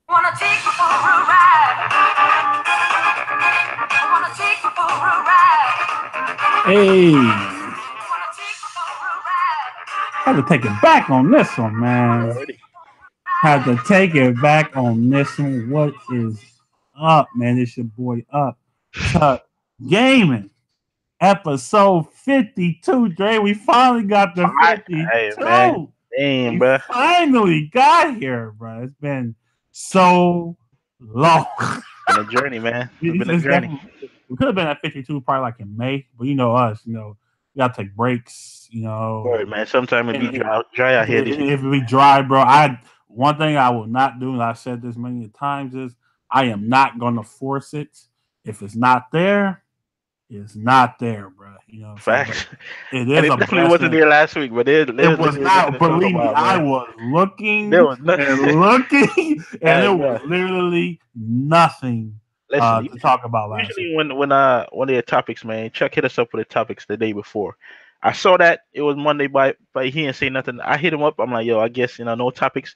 Wanna take you for a ride. I wanna take you for a ride. Hey, Wanna take you for a ride. had to take it back on this one, man. Already. Had to take it back on this one. What is up, man? It's your boy Up to Gaming. Episode 52, Dre. We finally got the Hey man, 52. damn, We bro. finally got here, bro. It's been so long. Been a journey, man. It's been a It's journey. definitely, we could have been at 52 probably like in May, but you know us, we got to take breaks, Word, man. Sometimes it and be dry out here. This if we dry, bro, one thing I will not do, and I've said this many times, is I am not going to force it. If it's not there, it's not there, bro. You know what I'm saying? But facts, it and is it a definitely wasn't blessing. there last week. But It there's was literally nothing not. to talk Believe me, about, I man. was There looking was nothing. and looking, and Hey, there bro. was literally nothing Listen, to talk about last week. usually when there are topics, man, Chuck hit us up with the topics the day before. I saw that it was Monday, but he didn't say nothing. I hit him up. I'm like, yo, I guess no topics.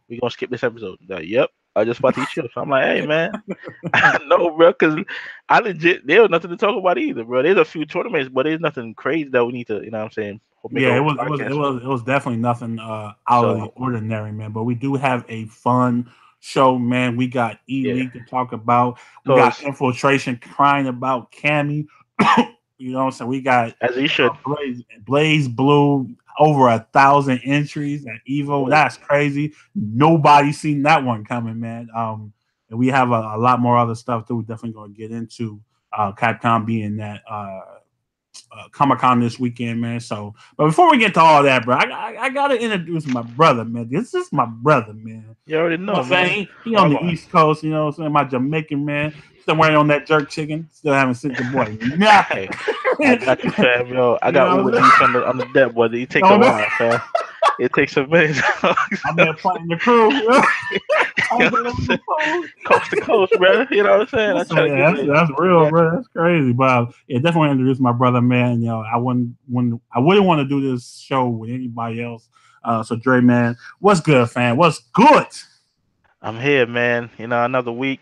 We gonna skip this episode. Like, yep. I just about to eat chips. I'm like, hey man, I know, bro, because I legit there was nothing to talk about either, bro. There's a few tournaments, but there's nothing crazy that we need to, what I'm saying, make a Yeah, it whole was it was it podcast on. was it was definitely nothing out of the So ordinary, man. But we do have a fun show, man. We got E yeah, League to talk about. We got cause infiltration crying about Cammy. You know what I'm saying? We got as he should. Blaze Blue over 1,000 entries at Evo. Word. That's crazy. Nobody seen that one coming, man. And we have a lot more other stuff that we're definitely going to get into. Capcom being that Comic Con this weekend, man. So, but before we get to all that, bro, I gotta introduce my brother, man. This is my brother, man. You already You know know, what I'm man. saying? He on the Well, East Coast, you know what I'm saying? My Jamaican man. Still waiting on that jerk chicken. Still haven't sent your boy nothing. hey, I got you, fam. Yo, I You got know Uber what I'm Eats saying? on the deck, but it take a Oh, man. while, fam. It takes a minute. I'm there playing the crew. You I'm know what I'm delivering the saying? food. Coast to coast, bro. You know what I'm saying? I try to get it. That's real, Yeah. bro. That's crazy. But yeah, definitely want to introduce my brother, man. I wouldn't want to do this show with anybody else. So Dre, man, what's good, fam? What's good? I'm here, man. Another week.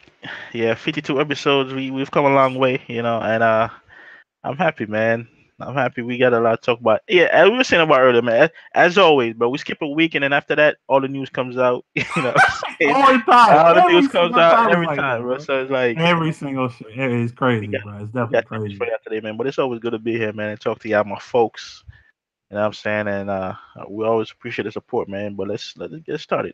Yeah, 52 episodes. We've come a long way, and I'm happy, man. I'm happy we got a lot to talk about. Yeah, as we were saying about earlier, man. As always, bro, we skip a week and then after that, all the news comes out. You know what I'm saying? All the time, All the news every comes single out time it's every like time, that, bro. bro. So it's like Every single shit. It's we crazy, got bro. It's we definitely got topics for crazy. y'all today, man. But it's always good to be here, man, and talk to y'all, my folks. You know what I'm saying? And we always appreciate the support, man. But let's get started.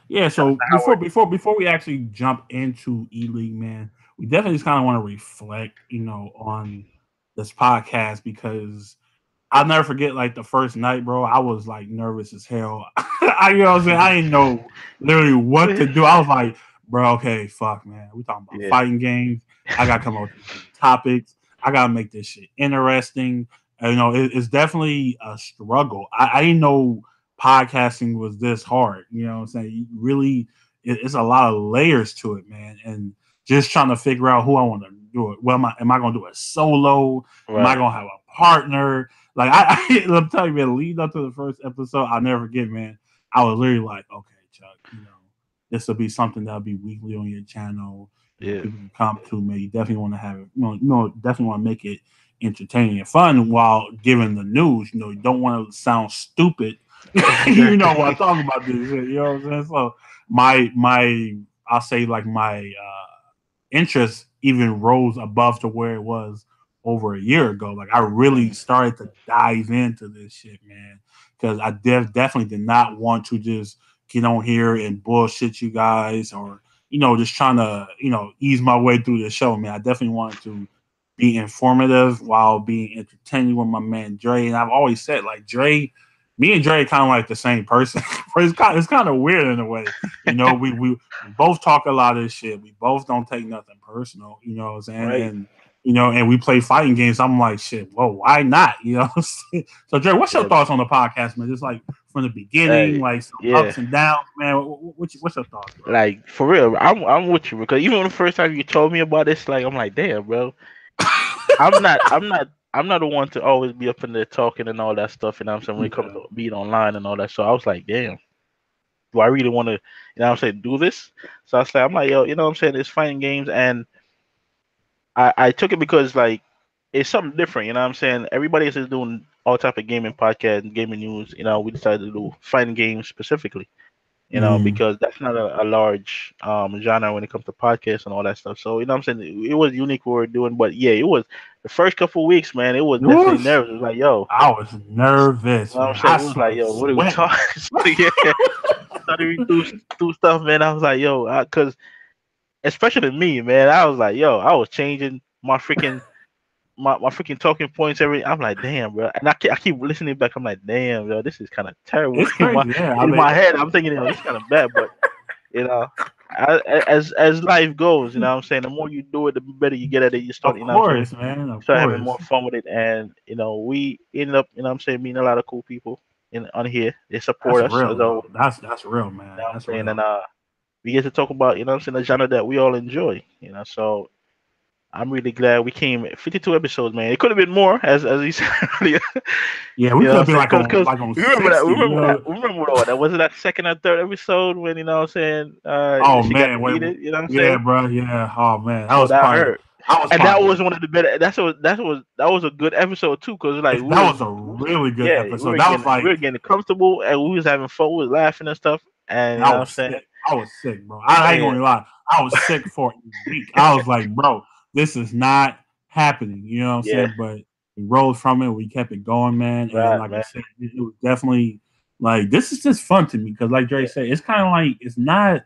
Yeah, Shout out so to Howard. before we actually jump into E League, man, we definitely just kind of want to reflect, on this podcast because I'll never forget like the first night, bro. I was like nervous as hell. You know what I'm saying? I didn't know literally what to do. I was like, bro, okay, fuck, man. We talking about Yeah. fighting games. I gotta come up with some topics. I gotta make this shit interesting. And, it's definitely a struggle. I didn't know podcasting was this hard. You know what I'm saying? You really, it's a lot of layers to it, man. And just trying to figure out who I want to do it. Well, am I going to do it solo? Am I Right. going to have a partner? Like I'm telling you, man, leading up to the first episode, I'll never forget, man. I was literally like, okay, Chuck, this will be something that'll be weekly on your channel. Yeah. People can come to me. You definitely want to have it. Definitely want to make it entertaining and fun while giving the news. You don't want to sound stupid. You know while talking about this shit. You know what I'm saying? So my I'll say like my interest even rose above to where it was over a year ago. Like I really Mm, started to dive into this shit, man, because I definitely did not want to just get on here and bullshit you guys or just trying to ease my way through the show, man. I definitely wanted to be informative while being entertaining with my man Dre, and I've always said like Dre. Me and Dre kind of like the same person. It's kind of weird in a way. We both talk a lot of shit. We both don't take nothing personal, you know what I'm saying? right. And we play fighting games. I'm like, shit, whoa, why not? You know what I'm saying? So, Dre, what's your Yeah. thoughts on the podcast, man? Just like from the beginning, Hey. like some Yeah. ups and downs, man. What's your thoughts, bro? Like for real, I'm with you because even the first time you told me about this, like I'm like, damn, bro. I'm not the one to always be up in there talking and all that stuff. And I'm saying when it comes Yeah. to being online and all that. So I was like, damn, do I really want to, do this? So I said, I'm like, yo, it's fighting games, and I took it because like it's something different. Everybody else is doing all type of gaming podcast, gaming news. We decided to do fighting games specifically. Mm. Because that's not a large genre when it comes to podcasts and all that stuff. So it was unique what we were doing, but yeah, it was the first couple of weeks, man. It was definitely Whoosh. nervous. It was like, yo, I was nervous, man. I It was like, started yo, what are we sweating. talking? So, yeah, started reading through stuff, man. I was like, yo, because especially me, man, I was like, yo, I was changing my freaking talking points every. I'm like, damn, bro, and I keep listening back. I'm like, damn, bro, this is kind of terrible. It's crazy, yeah. I In mean, my head, I'm thinking, this is kind of bad, but you know, as life goes, the more you do it, the better you get at it. You start, of course, man. you Of start having more course. fun with it, and we ended up, meeting a lot of cool people on here. They support That's us real, as always. though. That's real, You man. know what I'm That's saying? And real. we get to talk about, the genre that we all enjoy. So I'm really glad we came 52 episodes, man. It could have been more, as you said earlier. Yeah, we could have been Because like on we remember that. 60, you know. We remember what that was. It that second or third episode when Oh she got man, deleted. You know what I'm yeah, saying? bro, yeah. Oh man, So that hurt. that was And that probably was one of the better. That was a good episode too, because like that was a really good episode. That was we like were getting comfortable and we was having fun, we was laughing and stuff. And you I know what I'm was saying? sick. I was sick, bro. I ain't Yeah, gonna lie. I was sick for a week. I was like, bro, this is not happening. You know what I'm yeah, saying? But we rolled from it. We kept it going, man. And right, like I man. said, it was definitely like this is just fun to me because, like Dre Yeah, said, it's kind of like it's not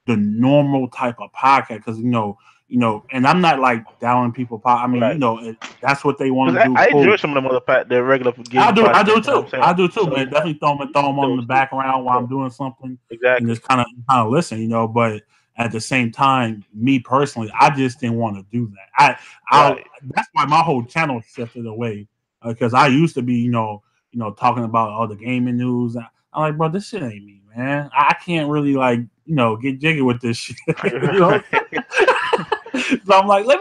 the normal type of podcast because and I'm not like downing people. I mean, right. that's what they want Because to do. I enjoy Cool. some of them other the regular I gaming do. I do podcasts. You know what I'm too. saying? I do too, So man. Definitely throw them on in the those too. background while Yeah, I'm doing something and exactly. just kind of listen, But at the same time, me personally, I just didn't want to do that. I Right. that's why my whole channel shifted away because I used to be, talking about all the gaming news. I'm like, bro, this shit ain't me, man. I can't really like, get jiggy with this shit, So I'm like, let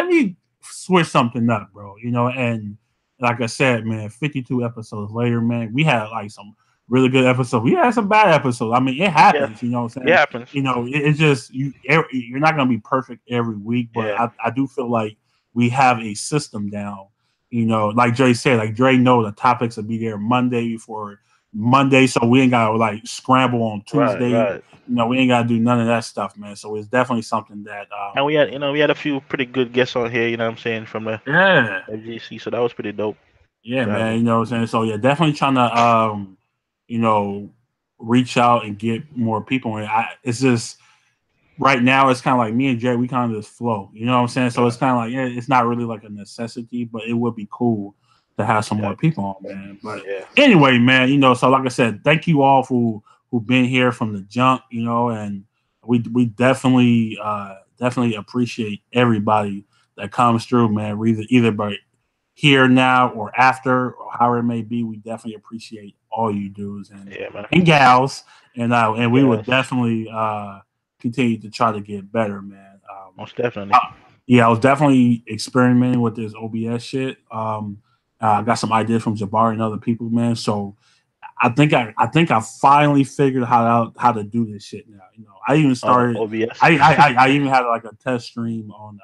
me switch something up, bro. And like I said, man, 52 episodes later, man, we had like some really good episodes. We had some bad episodes. I mean, it Yeah, happens. You know what I'm it saying? happens. It's just you're not gonna be perfect every week, but Yeah, I do feel like we have a system down. Like Dre said, like Dre know the topics will be there Monday before Monday, so we ain't gotta like scramble on right, Tuesday. right. We ain't gotta do none of that stuff, man. So it's definitely something that And we had a few pretty good guests on here. You know what I'm saying, from the yeah. FGC. So that was pretty dope Yeah, to have man. them. You know what I'm saying? So yeah, definitely trying to you know, reach out and get more people in. It's just right now it's kinda like me and Jay, we kind of just flow. You know what I'm saying? So it's Right. kinda like it's not really like a necessity, but it would be cool to have some more Exactly. people on, man. But Yeah. anyway, man, so like I said, thank you all who've been here from the jump, and we definitely appreciate everybody that comes through, man. Either by here now or after or however it may be, we definitely appreciate all you dudes Yeah, man. and gals, and we would Yes. definitely continue to try to get better, man. Most definitely. I- yeah, I was definitely experimenting with this OBS shit. I got some ideas from Jabari and other people, man. So I think I finally figured how to do this shit now. I even started. OBS. I even had like a test stream on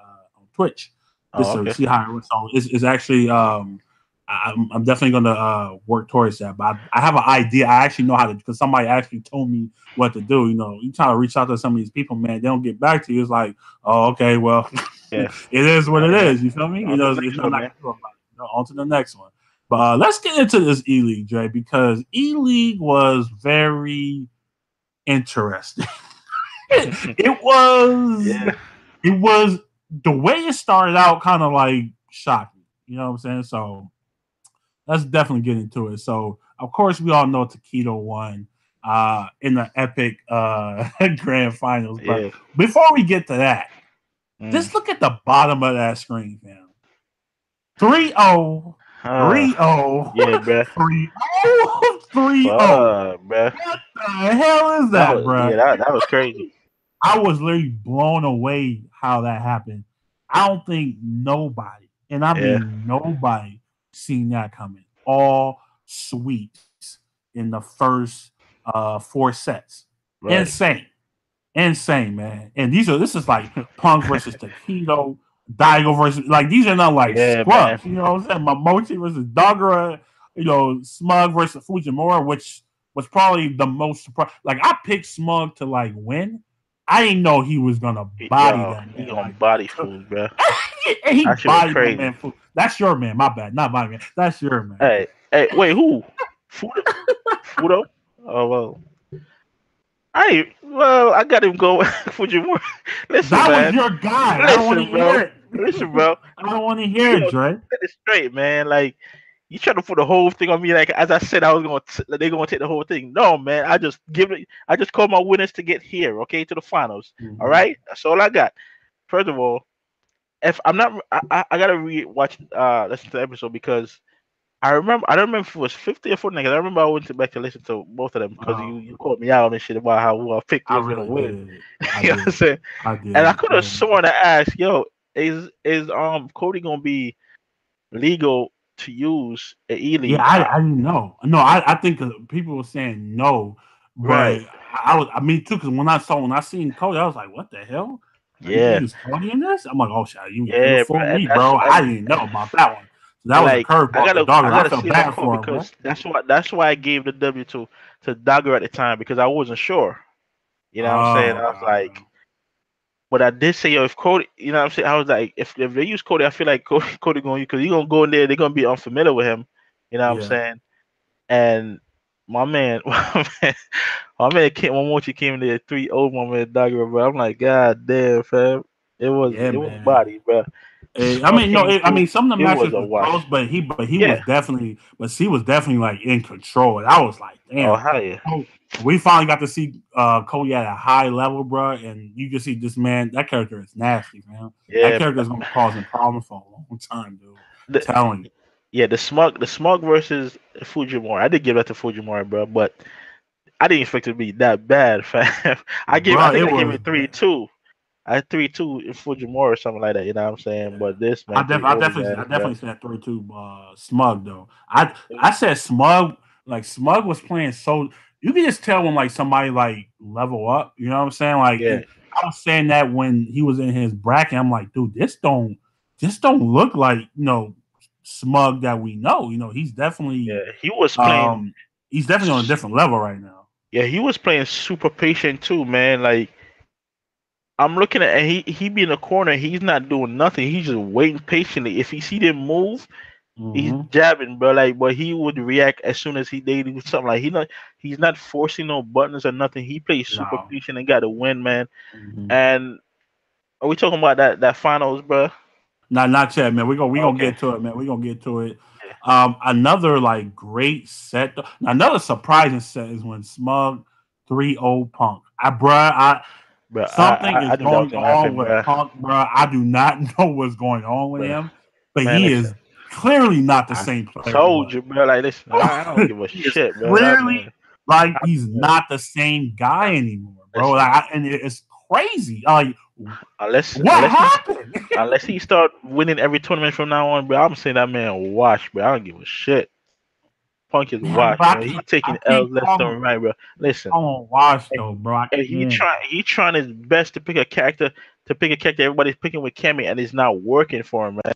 Twitch just Oh, to okay. see how it was. So it's actually I'm definitely going to work towards that. But I have an idea. I actually know how to because somebody actually told me what to do. You try to reach out to some of these people, man. They don't get back to you. It's like, oh, okay, well, Yeah. it is what All it right, man. is. You feel me? On to the It's next nothing one, I man. can do about it. On to the next one. But let's get into this E League, Jay, because E League was very interesting. it was Yeah. it was the way it started out kind of like shocking. You know what I'm saying? So let's definitely get into it. So of course we all know Taquito won in the epic grand finals. But Yeah. before we get to that, Mm. just look at the bottom of that screen, fam. 3-0, Ah. 3-0, Yeah, bruh. 3-0, 3-0. Fuck, bruh. What the hell is that, bro? That was crazy. I was literally blown away how that happened. I don't think nobody, and I Yeah. mean nobody, seen that coming. All sweeps in the first 4 sets. Right. insane, man. And this is like Punk versus Taquito, Daigo versus like these are not like Yeah, man. scrubs. You know what I'm saying? Mamochi versus Dogura. You know, Smug versus Fujimura, which was probably the most surprise. Like I picked Smug to like win. I didn't know he was gonna body Yo, that he man gonna like that. body food, bro. And he That shit was bodied that crazy. man. That's your man. My bad. Not my man. That's your man. Hey, hey, wait, who? Fudo? Fudo? Oh well. I got him go Fujimura. Listen, That was man. your guy. I don't want to Listen, hear bro. it. Listen, bro. I don't want to hear Yo, it, Dre. set it straight, man. Like you trying to put the whole thing on me. Like as I said, I was they're gonna take the whole thing. No, man. I just give it. I just call my winners to get here, okay, to the finals. All Mm-hmm. right, that's all I got. First of all, if I'm not, I gotta re-watch, listen to the episode because I remember. I don't remember if it was 50 or 49. 'Cause I remember I went back to listen to both of them because you called me out on this shit about how who I picked I was gonna really win. did. I You know what I'm did. saying? I And I did. could have sworn to ask, yo, is Cody gonna be legal to use an E Yeah, League? I didn't know. No, I think people were saying no, but Right. I mean too because when I seen Cody, I was like, what the hell? Are you gonna Yeah. use Cody in this? I'm like, oh shit, you Yeah, bro. fooled And me, that's bro. I didn't know about that one. So that and was a like curveball to I Dogger. I gotta felt see about bad Cody for him, bro. because that's why I gave the W to Dagger at the time because I wasn't sure. You know what I'm saying? Oh, I was like, but I did say, yo, if Cody, you know what I'm saying? I was like, if they use Cody, I feel like Cody going to because he gonna go in there, they're gonna be unfamiliar with him. You know what I'm yeah, saying? And my man, my man came one more he came in there 3-0, my man Dagger, bro. I'm like, God damn, fam. yeah, It was man. body, bro. I Smug mean, no, came I through. mean, some of the It was matches a was close, wash. but he was Yeah. definitely, but she was definitely like in control. And I was like, Oh, damn. hell yeah. Oh, we finally got to see Cody at a high level, bro, and you can see this man. That character is nasty, man. That Yeah, character is gonna cause him problems for a long time, dude. the Telling you, yeah, the smug versus Fujimura. I did give that to Fujimura, bro, but I didn't expect it to be that bad, fam. I bro, think it I gave was. it 3-2. I had 3-2 in Fujimura or something like that, you know what I'm saying? Yeah. But this man 3-0 his I ass, bro. definitely said 3-2. Smug though. I said Smug. Like Smug was playing so. You can just tell when like somebody like level up. You know what I'm saying? Like Yeah, I was saying that when he was in his bracket. I'm like, dude, this don't look like Smug that we know. yeah. He's definitely on a different level right now. He was playing super patient too, man. Like I'm looking at and he be in the corner, he's not doing nothing. He's just waiting patiently. If he see them move, he's Mm-hmm. jabbing, bro. Like, but he would react as soon as they do something. Like he's not forcing no buttons or nothing. He plays super No. patient and got the win, man. Mm-hmm. And are we talking about that finals, bro? Not yet, man. We gonna Okay. get to it, man. We gonna get to it. Yeah. Another like great set. Another surprising set is when Smug 3-0 Punk. Bro, Something is I knew that was going gonna on happen, with bro. Punk, bro. I do not know what's going on with Bro, him, but man, he listen. is clearly not the I same player he told was. you, bro. Like, listen, I don't give a He is shit, bro. That clearly man, like I, he's not the same guy anymore, bro. listen. And it's crazy. Like, Unless what unless he happened? unless he start winning every tournament from now on, bro, I'm saying that man wash, bro. I don't give a shit. Punk is Man, wash, but bro. He taking I L's can't left and right, bro. Listen, call him Wash and though, bro. I and can't. he trying his best to pick a character everybody's picking with Cammy, and it's not working for him, man.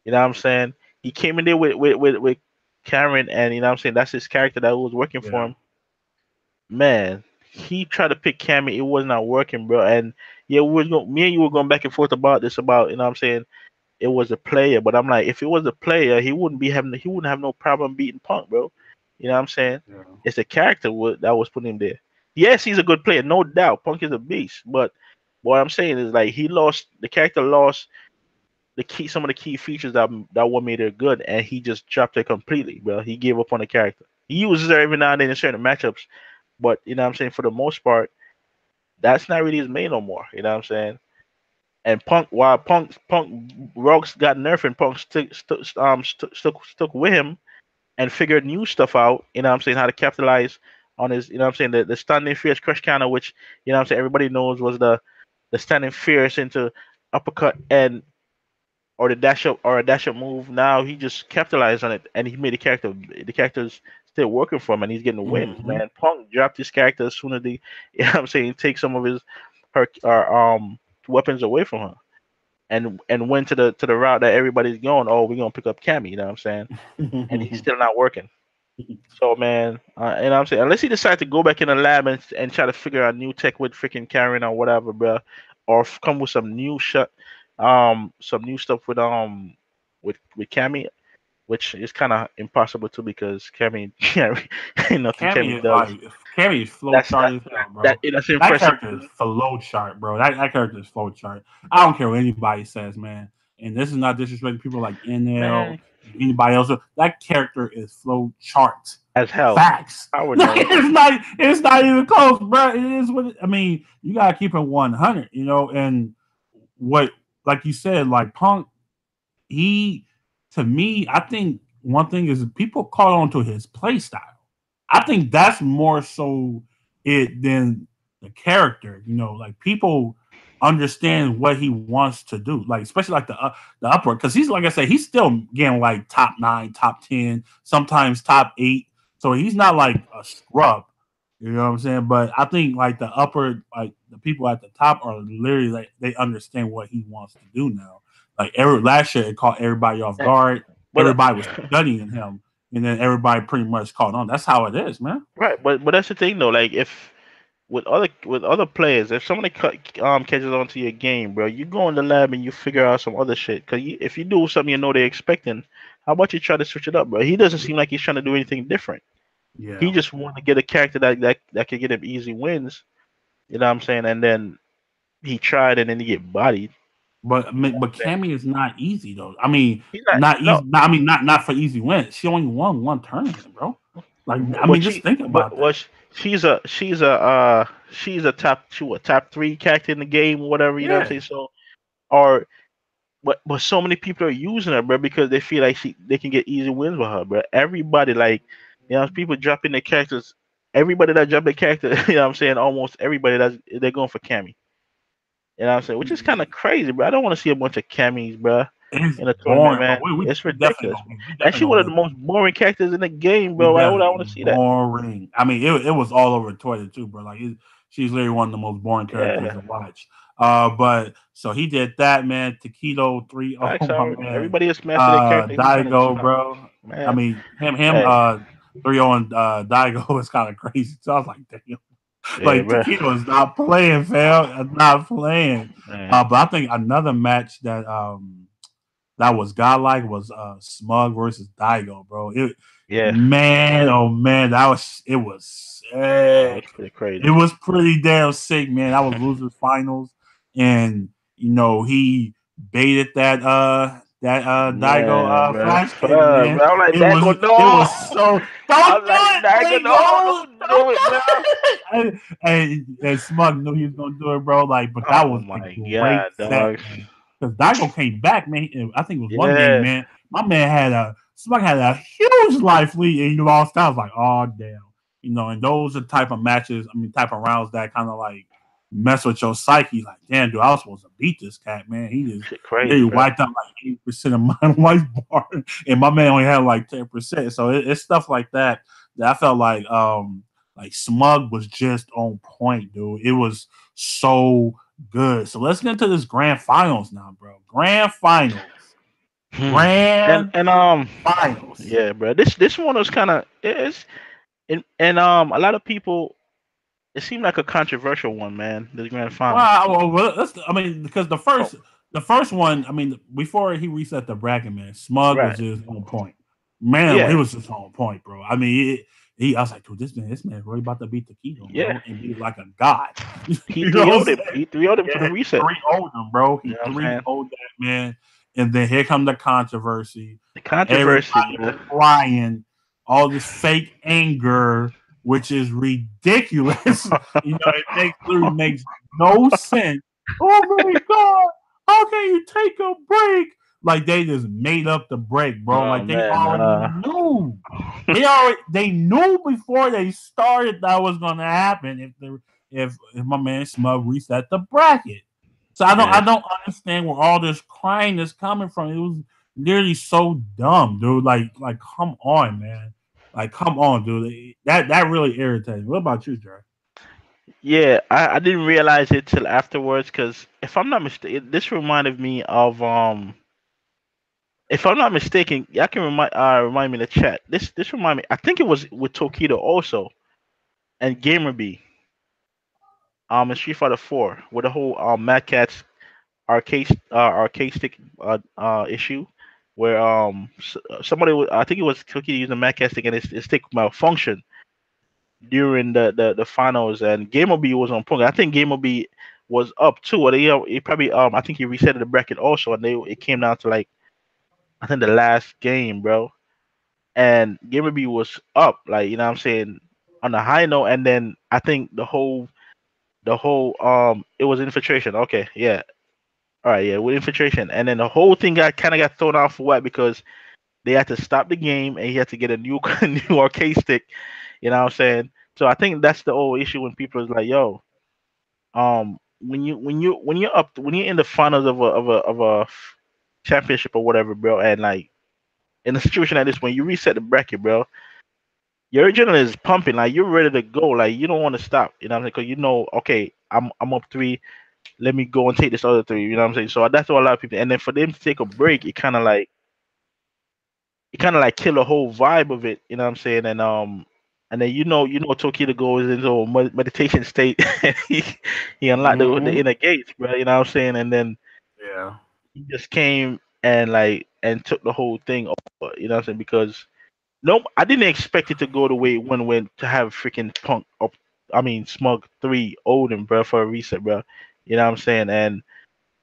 You know what I'm saying? He came in there with Cameron, and you know what I'm saying that's his character that was working for Yeah, him. Man, he tried to pick Cammy, it was not working, bro. And yeah, me and you were going back and forth about this about you know what I'm saying it was a player, but I'm like, if it was a player, he wouldn't have no problem beating Punk, bro. You know what I'm saying? yeah, It's a character that was put him there. Yes, he's a good player, no doubt. Punk is a beast, but what I'm saying is like the character lost some of the key features that what made it good, and he just dropped it completely, bro. He gave up on the character. He uses her every now and then in certain matchups, but you know what I'm saying for the most part, that's not really his main no more. You know what I'm saying? And Punk, while Punk Rogues got nerfed and Punk stuck with him and figured new stuff out. You know what I'm saying? How to capitalize on his, you know what I'm saying, the standing fierce crush counter, which you know what I'm saying everybody knows was the standing fierce into uppercut and or the dash up or a dash up move. Now he just capitalized on it and he made the character's still working for him, and he's getting wins, Mm-hmm. man. Punk dropped his character as soon as they, you know what I'm saying, take some of her weapons away from her, and went to the route that everybody's going. Oh, we're gonna pick up Cammy, you know what I'm saying? And he's still not working. So man, you know what I'm saying, unless he decides to go back in the lab and try to figure out new tech with freaking Karen or whatever, bro, or come with some new some new stuff with Cammy, which is kind of impossible too because Cammy, ain't nothing Cammy Cammy is does. like Cammy is flow That's chart as hell, bro. that's That impressive. character is flow chart, bro. That character is flow chart. I don't care what anybody says, man. And this is not disrespecting people like NL, Man, anybody else. That character is flow chart. as hell. Facts. I would Like, know. it's not even close, bro. It is what I mean. You gotta keep it 100, you know. And what, like you said, like Punk, he, to me, I think one thing is people caught on to his play style. I think that's more so it than the character. You know, like people understand what he wants to do. Like especially like the upward, because he's like I said, he's still getting like top 9, top 10, sometimes top 8. So he's not like a scrub. You know what I'm saying? But I think like the upper, like the people at the top are literally like they understand what he wants to do now. Like last year, it caught everybody off guard. But Everybody was studying him, and then everybody pretty much caught on. That's how it is, man. right, but that's the thing though. Like if with other players, if somebody catches on to your game, bro, you go in the lab and you figure out some other shit. Cause if you do something you know they're expecting, how about you try to switch it up, bro? He doesn't seem like he's trying to do anything different. He Yeah, just want to get a character that can get him easy wins. You know what I'm saying? And then he tried and then he get bodied. but Cammy is not easy though. I mean, He's not not no, easy. I mean, not for easy wins. She only won one tournament, bro. Like, I mean, but just she think but about was that. she's a top 3 character in the game, whatever. You know what I'm Yeah, saying? So or but so many people are using her, bro, because they feel like they can get easy wins with her, bro. Everybody like, people dropping their characters. Everybody that drop their character, you know what I'm saying? Almost everybody they're going for Cammy. You know what I'm saying? Which is kind of crazy, bro. I don't want to see a bunch of Cammies, bro, it's in a tournament, boring, but man. It's we definitely ridiculous. gonna get. We And definitely she one gonna of the get. most boring characters in the game, We bro. Why would I want definitely to see that? boring. I mean, it was all over Twitter too, bro. Like she's literally one of the most boring characters Yeah, to watch. But so he did that, man. Taquito 3-0, facts my are man. everybody is master their character. He's trying to do Daigo, something, bro. I man. mean, him Hey, 3-0 and Daigo is kind of crazy. So I was like, damn. yeah, Like bro. Taquito is not playing, fam. Not playing. Man, But I think another match that was godlike was Smug versus Daigo, bro. yeah, Man, oh man, it was yeah, sick. it's pretty It crazy. was pretty damn sick, man. That was losers finals, and he baited that Daigo Man, bro. flash kick, man. Bro, I'm like, It that was go it no. was so I'm don't do like, it, that go no, Daigo. don't Don't do it, bro. do it. And Smug knew he was gonna do it, bro. Like, but that Oh was a my great god, set, dog. man. Because Daigo came back, man. I think it was one game, Yeah, man. My man Smug had a huge life lead and he lost. I was like, oh damn. And those are type of matches, type of rounds that kind of like mess with your psyche. Like, damn, dude, I was supposed to beat this cat, man. He just shit crazy, literally bro. wiped out like 80% of my life bar, and my man only had like 10%. So it's stuff like that I felt like Smug was just on point, dude. It was so good. So let's get into this grand finals now, bro. Grand finals. Hmm. And Grand and finals. yeah, bro. This one was kind of it's and a lot of people. It seemed like a controversial one, man. The grand finals. Because the Oh, first one, before he reset the bracket, man, Smug was right. just on point. Man, he Yeah. was just on point, bro. I was like, dude, this man really about to beat the Keto, Yeah. bro, and be like a god. He You know what I'm 3-0'd him. saying? He 3-0'd him for Yeah, the he reset. 3-0'd him, bro. You He know what I'm saying? 3-0'd that man. And then here come the controversy. The controversy, Everybody bro. crying, all this fake anger, which is ridiculous. Literally makes no sense. Oh my god, how can you take a break? Like they just made up the break, bro. Oh Like they man. already knew. They knew before they started that was gonna happen if my man Smug reset the bracket. So I Yeah. don't understand where all this crying is coming from. It was literally so dumb, dude. Like come on, man. Like, come on, dude. That really irritates me. What about you, Dre? Yeah, I didn't realize it till afterwards because if I'm not mistaken, this reminded me of if I'm not mistaken, y'all can remind me in the chat. This remind me. I think it was with Tokido also and Gamerby in Street Fighter 4 with the whole Mad Catz arcade stick issue where somebody I think it was Cookie using Mad Catz stick and his stick malfunctioned during the finals and Gamerby was on point. I think Gamerby was up too. Or he probably I think he reset the bracket also and it came down to like I think the last game, bro. And Gamerby was up, like you know what I'm saying, on a high note, and then I think the whole it was infiltration. Okay, yeah. All right, yeah, with infiltration. And then the whole thing got thrown off for what? Because they had to stop the game and he had to get a new new arcade stick, you know what I'm saying? So I think that's the whole issue when people is like, yo, when you're in the finals of a championship or whatever, bro, and like in a situation like this when you reset the bracket, bro, your adrenaline is pumping, like you're ready to go, like you don't want to stop, you know what I'm saying? Because you know, okay, I'm up three, let me go and take this other three, you know what I'm saying? So that's what a lot of people, and then for them to take a break, it kind of like kill the whole vibe of it, you know what I'm saying? And then Tokita goes into a meditation state, and he unlocked the Hmm. inner gates, bro, you know what I'm saying? And then Yeah. he just came and like and took the whole thing over, you know what I'm saying? Because no, I didn't expect it to go the way it went to have freaking Punk up. I mean, Smug 3 Odin, bro, for a reset, bro. You know what I'm saying? And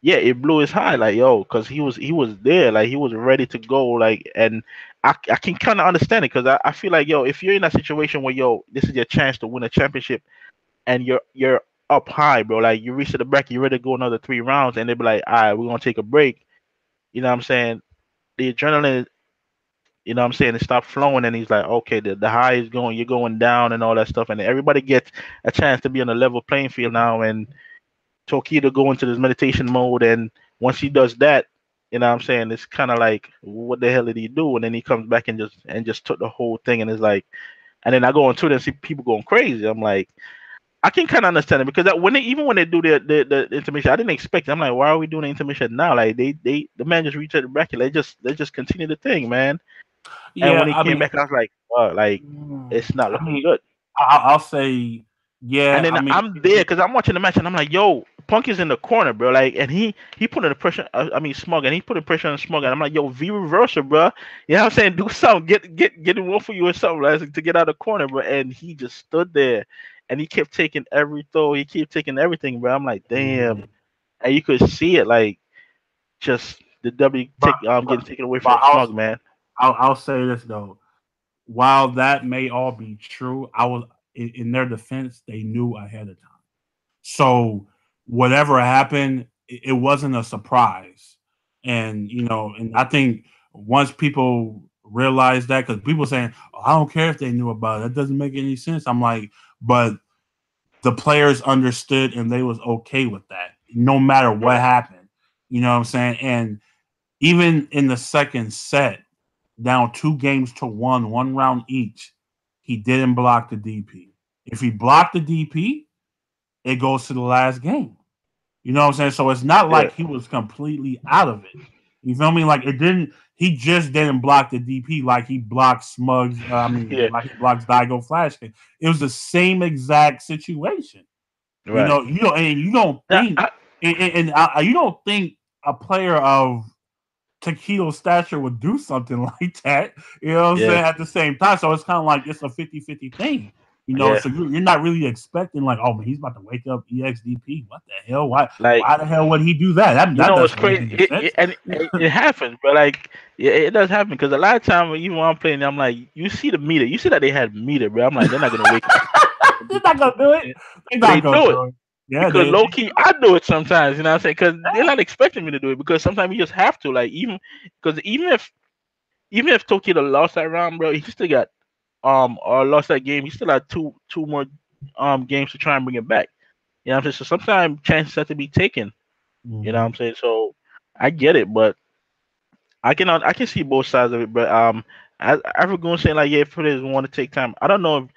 yeah, it blew his high, like yo, because he was there, like he was ready to go, like, and I can kind of understand it because I feel like yo, if you're in a situation where yo, this is your chance to win a championship and you're up high, bro, like you reach to the bracket, you're ready to go another 3 rounds, and they be like, all right, we're gonna take a break. You know what I'm saying? The adrenaline, you know what I'm saying, it stopped flowing and he's like, okay, the high is going, you're going down and all that stuff. And everybody gets a chance to be on a level playing field now. And Tokido go into this meditation mode. And once he does that, you know what I'm saying, it's kind of like, what the hell did he do? And then he comes back and just took the whole thing. And it's like, and then I go on Twitter and see people going crazy. I'm like, I can kind of understand it because even when they do the intermission, I didn't expect it. I'm like, why are we doing the intermission now? Like the man just reached the bracket. They just continue the thing, man. And Yeah. when he I came mean, back, I was like, like it's not I looking mean, good. I'll say, And yeah. I then mean, I'm there because I'm watching the match, and I'm like, yo, Punk is in the corner, bro. Like, and he put in the pressure. I mean, Smug, and he put the pressure on Smug, and I'm like, yo, V reversal, bro. You know what I'm saying? Do something, get it one for you or something, like, to get out of the corner, bro. And he just stood there, and he kept taking every throw. He kept taking everything, bro. I'm like, damn. mhm. And you could see it, like, just the W but getting but taken away but from Smug, man. I'll say this though. While that may all be true, I was in their defense. They knew ahead of time. So whatever happened, it wasn't a surprise. And and I think once people realize that, because people saying, oh, I don't care if they knew about it, that doesn't make any sense. I'm like, but the players understood and they was okay with that, no matter what Right. happened. You know what I'm saying? And even in the second set, down 2 games to 1, 1 round each, he didn't block the DP. If he blocked the DP, it goes to the last game. You know what I'm saying? So it's not Yeah. like he was completely out of it. You feel me? Like it didn't. He just didn't block the DP like he blocked Smugs. I mean, Yeah. like he blocks Daigo Flash. It was the same exact situation. Right. And you don't Now, think, you don't think a player of Taquito's stature would do something like that. You know what I'm yeah. saying? At the same time. So it's kind of like it's a 50-50 thing. Yeah. So you're not really expecting like, oh man, he's about to wake up EXDP. What the hell? Why Like, why the hell would he do that? That it's doesn't make crazy, any sense. and it happens, but like, yeah, it does happen because a lot of time, even when I'm playing, I'm like, you see the meter, you see that they had meter, bro. I'm like, they're not gonna wake up and do They're this not gonna do it. shit, They're but they not gonna do it do it. Yeah, because they low key, I do it sometimes. You know what I'm saying? Because they're not expecting me to do it because sometimes you just have to, like, even if Tokyo lost that round, bro, he still got or lost that game, he still had two more games to try and bring it back. You know what I'm saying? So sometimes chances have to be taken. You know what Mhm. I'm saying? So I get it, but I can see both sides of it, but Everyone saying like, yeah, players want to take time. I don't know if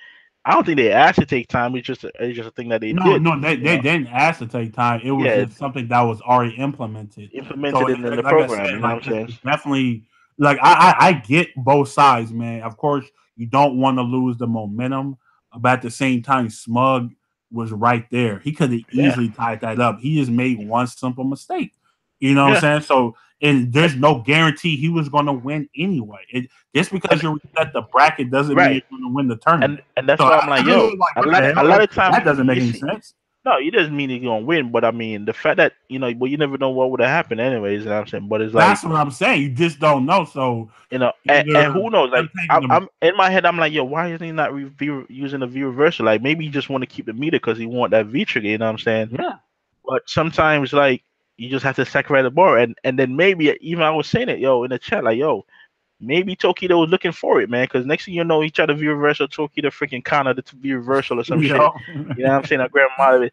I don't think they asked to take time. It's just a thing that they No, did. no, they, You they know, didn't ask to take time. It was yeah, just something that was already implemented. So, implemented it in the like I said, program. You know like what I'm saying? it's definitely like I get both sides, man. Of course, you don't want to lose the momentum, but at the same time, Smug was right there. He could have Yeah, easily tied that up. He just made one simple mistake. You know what I'm yeah, saying? So, and and there's no guarantee he was going to win anyway. Just because and you reset the bracket doesn't mean right, you're going to win the tournament. and that's So why I'm like, it yo, was like, what the a hell? lot of times That doesn't make you any see. sense. No, it doesn't mean he's gonna win, but I mean the fact that well, you never know what would have happened anyways. You know what I'm saying? But it's like That's what I'm saying. You just don't know. So and either who knows? Like them taking them, I'm in my head, I'm like, yo, why is he not using the V reversal? Like maybe he just want to keep the meter because he want that V trigger. You know what I'm saying? yeah, But sometimes like you just have to sacrifice the bar, and then maybe even I was saying it, yo, in the chat, like, yo, maybe Tokido was looking for it, man, because next thing you know, he tried to V reversal, Tokido freaking counter the V reversal or some you shit. know, You know what I'm saying? I grabbed him out of it.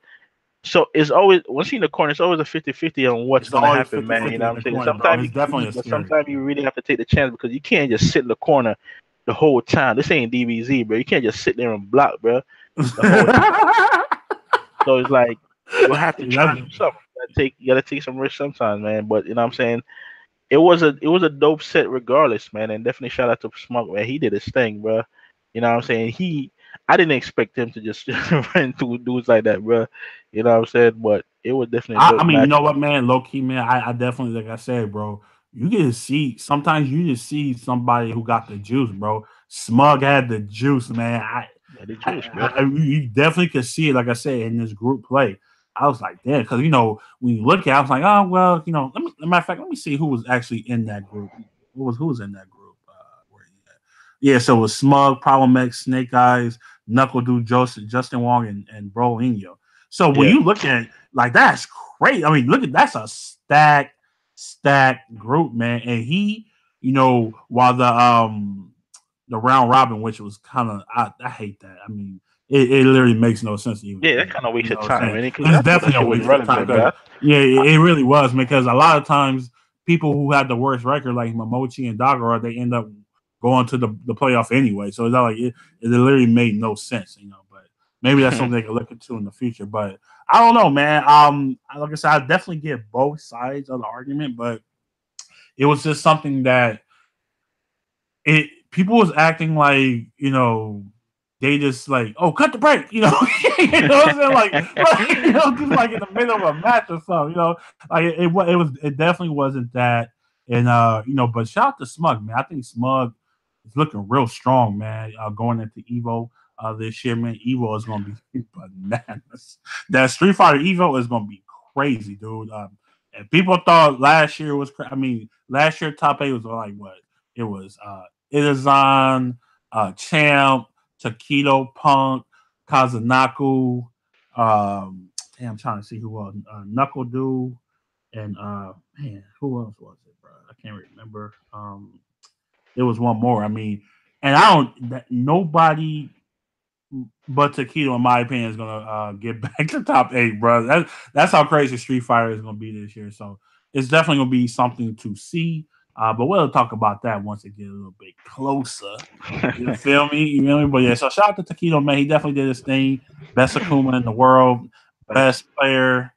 So it's always once you're in the corner, it's always a 50-50 on what's it's gonna always happen, man. You 50-50 know in what I'm the saying? corner, bro. Sometimes you It's can definitely a lose, but scary sometimes you thing. really have to take the chance because you can't just sit in the corner the whole time. This ain't DBZ, bro. You can't just sit there and block, bro, the whole time. So it's like you have to try to That's, do something. You gotta take some risks sometimes, man. But you know what I'm saying? It was a dope set regardless, man. And definitely shout out to Smug, man. He did his thing, bro. You know what I'm saying? I didn't expect him to just run through dudes like that, bro. You know what I'm saying? But it was definitely a I dope mean, you match. know what, man? Low key, man. I definitely, like I said, bro. You can see sometimes you just see somebody who got the juice, bro. Smug had the juice, man. Yeah, the juice, bro. You definitely could see it, like I said, in this group play. I was like, damn, because when you look at it, I was like, oh well, matter of fact, let me see who was actually in that group. Who was in that group? Where he at? Yeah, so it was Smug, Problem X, Snake Eyes, Knuckle Dude, Joseph, Justin Wong, and Brolinho. So when Yeah. you look at it, like that's great. I mean, that's a stacked group, man. And while the round robin, which was kind of I hate that. I mean, it literally makes no sense to even Yeah, that think. kind of You know wasted what I'm time, saying? man. Because It's I thought that definitely a shit was waste of time relevant, because bro. yeah, I, it really was because a lot of times people who had the worst record like Momochi and Dagara, they end up going to the playoff anyway. So it's not like it literally made no sense, But maybe that's something they can look into in the future. But I don't know, man. Like I said, I definitely get both sides of the argument, but it was just something that it people was acting like they just like, oh, cut the break, you know what I'm saying, just like in the middle of a match or something, like it definitely wasn't that. And but shout out to Smug, man. I think Smug is looking real strong, man, going into Evo this year, man. Evo is gonna be bananas. That Street Fighter Evo is gonna be crazy, dude. And people thought last year was I mean, last year top 8 was like what? It was Itazan, Champ, Takedo, Punk, Kazanaku. Damn, I'm trying to see who else. Knuckle Dude, and who else was it, bro? I can't remember. There was one more. I mean, and nobody but Takedo, in my opinion, is gonna get back to top 8, bro. That's how crazy Street Fighter is gonna be this year. So it's definitely gonna be something to see. But we'll talk about that once it gets a little bit closer. You feel me? You feel me? But yeah, so shout out to Takedo, man. He definitely did his thing. Best Akuma in the world, Thanks. best player,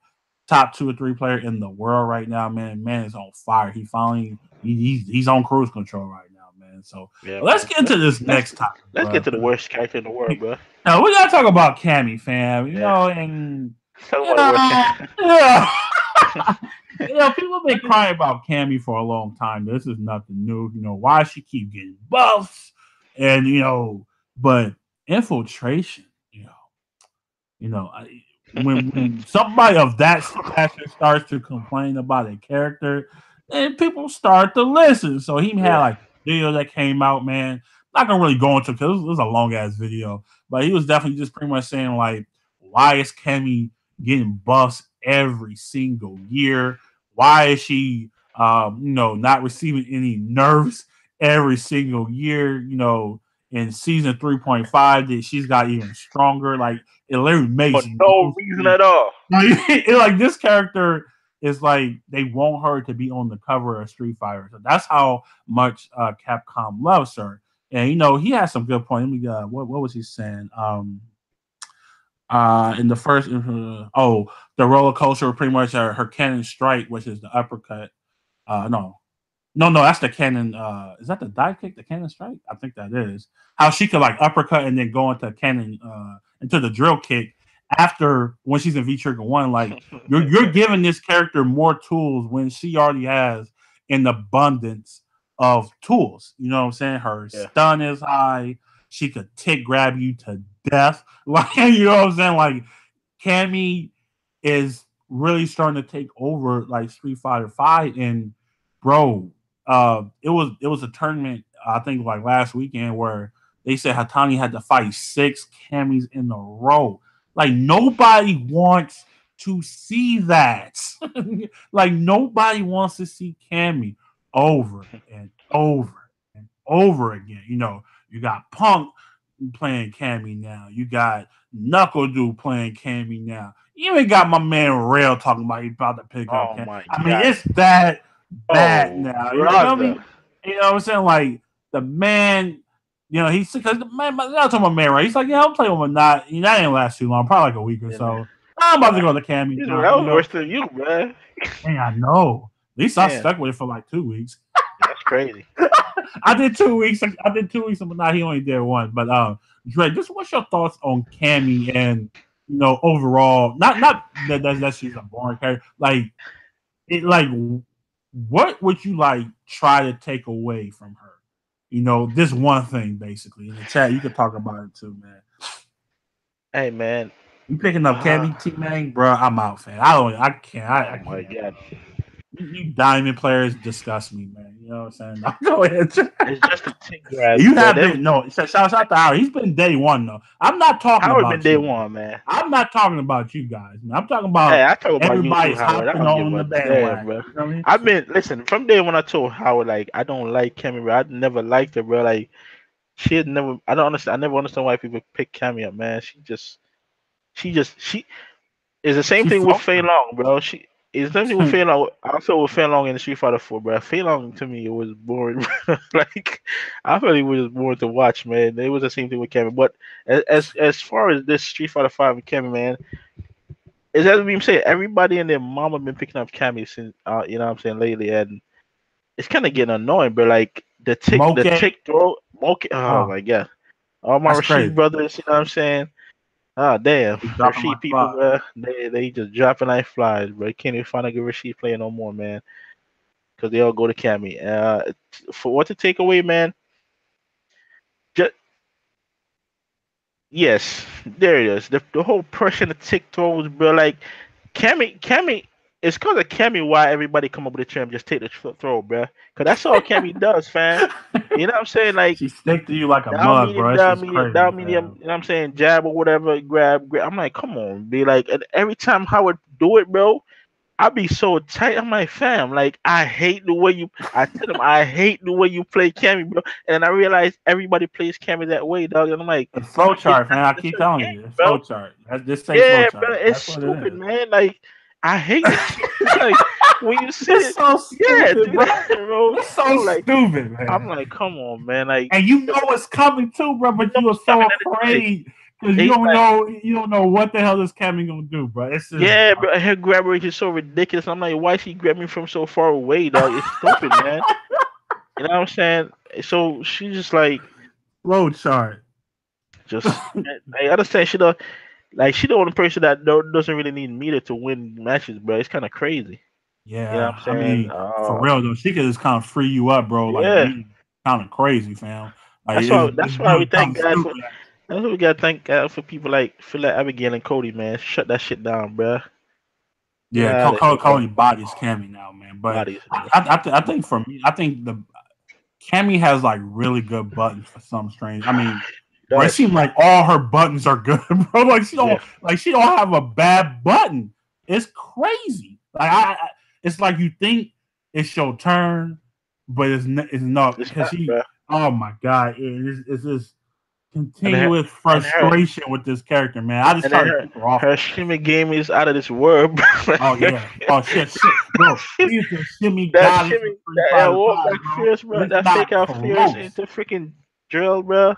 top 2 or 3 player in the world right now, man. Man is on fire. He finally he's on cruise control right now, man. So Yeah, let's man. get into this next topic, Let's get bro. to the worst character in the world, bro. Now we gotta talk about Cammy, fam. Yeah. And Let's talk about the worst character. yeah, people have been crying about Cammy for a long time. This is nothing new. Why she keep getting buffs, and but infiltration. When somebody of that stature starts to complain about a character, then people start to listen. So he had Yeah. like a video that came out, man. Not gonna really go into because it was a long ass video, but he was definitely just pretty much saying like, why is Cammy getting buffs every single year? Why is she, not receiving any nerfs every single year? In season 3.5, that she's got even stronger. Like it literally For makes no no reason sense. at all. Like this character, it's like they want her to be on the cover of Street Fighter. So that's how much Capcom loves her. And he has some good points. Let me what was he saying? In the first the roller coaster pretty much her cannon strike, which is the uppercut. No, that's the cannon. Is that the dive kick? The cannon strike? I think that is how she could like uppercut and then go into cannon into the drill kick after when she's in V Trigger One. Like you're giving this character more tools when she already has an abundance of tools. You know what I'm saying? Her stun is high. She could tick grab you to death. Like you know what I'm saying? Like Cammy is really starting to take over like Street Fighter Five and bro, it was a tournament I think like last weekend where they said Hatani had to fight 6 Cammys in a row. Like nobody wants to see that. Like nobody wants to see Cammy over and over and over again. You got Punk playing Cammy now. You got Knuckle Dude playing Cammy now. You even got my man Rail talking about he's about to pick up Oh Cammy. my I mean, god. it's that bad Oh, now. You feel me? brother. You know what I'm saying? Like the man, he's because the man. I'm talking about man, right? He's like, yeah, I'll play with him. Not, that ain't last too long. Probably like a week or And, so. I'm about to go to Cammy that now. was worse than you, man. And I know. At least I Man, stuck with it for like 2 weeks. that's crazy. I did 2 weeks. I did 2 weeks, but now he only did one. But Dre, just what's your thoughts on Cammy and overall? Not that she's a boring character. Like what would you like try to take away from her? This one thing basically. In the chat, you could talk about it too, man. Hey, man. You picking up Cammy T man, bro? I'm out, fam. I can't. I Oh my can't. god. You diamond players disgust me, man. You know what I'm saying? Go ahead. It's just a tick grab. You have been shout out to Howard. He's been day one though. I'm not talking Howard been about day you. one, man. I'm not talking about you guys, man. I'm talking Hey, about I talk about you too, everybody's Howard. I hopping don't give on a the damn, bandwagon. bro. You know what I mean? I've been listen from day when I told Howard like I don't like Cammy, bro. I never liked her, bro. Like she had never. I don't understand. I never understand why people pick Cammy up, man. She is the same She thing with floats. Fei Long, bro. She is the same thing with Fei Long. I also with Fei Long in the Street Fighter 4, bro. Fei Long to me it was boring. Like I felt it was boring to watch, man. It was the same thing with Cammy. But as far as this Street Fighter 5 and Cammy, man. Is that what I'm saying? Everybody and their mama been picking up Cammy since you know what I'm saying lately, and it's kind of getting annoying. But like the tick throw, Moke, oh my god, all my That's Rashid crazy. brothers, you know what I'm saying? Ah damn, He's dropping Rashid like people, flies. bro, they just dropping like flies, bro. Can't even find a good Rashid player no more, man, because they all go to Cammy. For what to take away, man, just yes, there it is. The whole pressure the tick throws, bro, like. Cammy, it's because of Cammy why everybody come up with a term just take the throw, bro. Because that's all Cammy does, fam. You know what I'm saying? Like She stick to you like a down mug, medium, bro. It's down just medium, crazy, down medium. fam. You know what I'm saying? Jab or whatever, grab. I'm like, come on, be like. And every time Howard do it, bro, I be so tight. I'm like, fam, like I hate the way you. I tell him I hate the way you play Cammy, bro. And I realize everybody plays Cammy that way, dog. And I'm like, The flow it's chart, man. I it's keep a telling game, you, the bro. flow chart. This say flow Yeah, bro, chart. it's That's what it stupid, is. man. Like I hate that shit. Like when you see It's it, so yeah, stupid, do bro. that, bro. It's so I'm like, stupid, man. come on, man. Like And you know it's coming too, bro. you But know you are it's coming so at the quick. afraid because He's like, you don't know what the hell this Cammy gonna do, bro. It's just yeah, bro. Her grab rate is so ridiculous. I'm like, why is he grabbing from so far away, dog? It's stupid, man. You know what I'm saying? So she's just like, flow chart. just I understand she the only person that doesn't really need meter to win matches, bro. It's kind of crazy. You know what Yeah, I'm I saying? mean, for real though, she could just kind of free you up, bro. Like Yeah. you, kind of crazy, fam. Like That's why. it's That's why we really thank kind of God for. stupid. That's what we gotta thank God for people like Phil Abigail and Cody, man. Shut that shit down, bro. Get Yeah, out of here, bro. Cody bodies Cammy now, man. But Bodies, man. I think for me, I think the Cammy has like really good buttons for some strange. I mean, bro, it Does. seems like all her buttons are good, bro. Yeah. She don't have a bad button. It's crazy. It's like you think it's your turn, but it's not It's because not, bro. Oh my god, it's just continuous and her frustration with this character, man. I just and then try to keep her off her of it. shimmy game is out of this world, bro. Oh yeah. Oh shit, bro. She is the shimmy That goddess of shimmy, Street that Fighter walk Five, back bro. fierce, bro. It's That fake not out fierce close. into freaking drill, bro.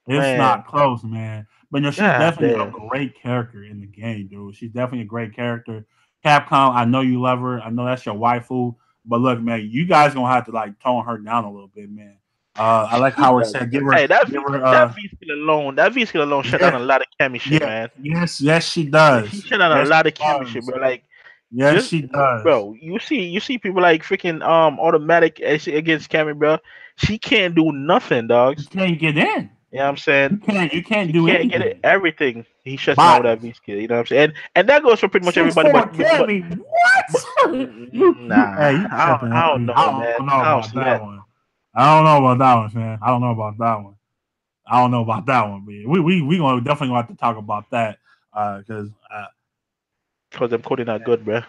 It's Man, not close, man. But no, she's god definitely a damn. great character in the game, dude. She's definitely a great character. Capcom, I know you love her. I know that's your waifu. But look, man, you guys gonna have to like tone her down a little bit, man. I like She Howard does. said, Hey, give her that V skill alone, shut down yeah, a lot of Cammy shit, yeah, man. yes, she She does. shut down a Yes, lot she of Cammy shit, does. bro. Like Yes, just she does. bro, you see people like freaking automatic against Cammy, bro. She can't do nothing, You dogs. can't get in. You know what I'm saying? You can't She do can't get it anything. everything. He shuts down with that Bodies. V skill. You know what I'm saying? And that goes for pretty much Six everybody. four But carry. but What? Hey, nah, you tripping? I don't know, I man. don't know I don't about see that that. one. I don't know about that one, man. I don't know about that one. I don't know about that one, but we gonna definitely gonna have to talk about that because Cause them coding not good, bro.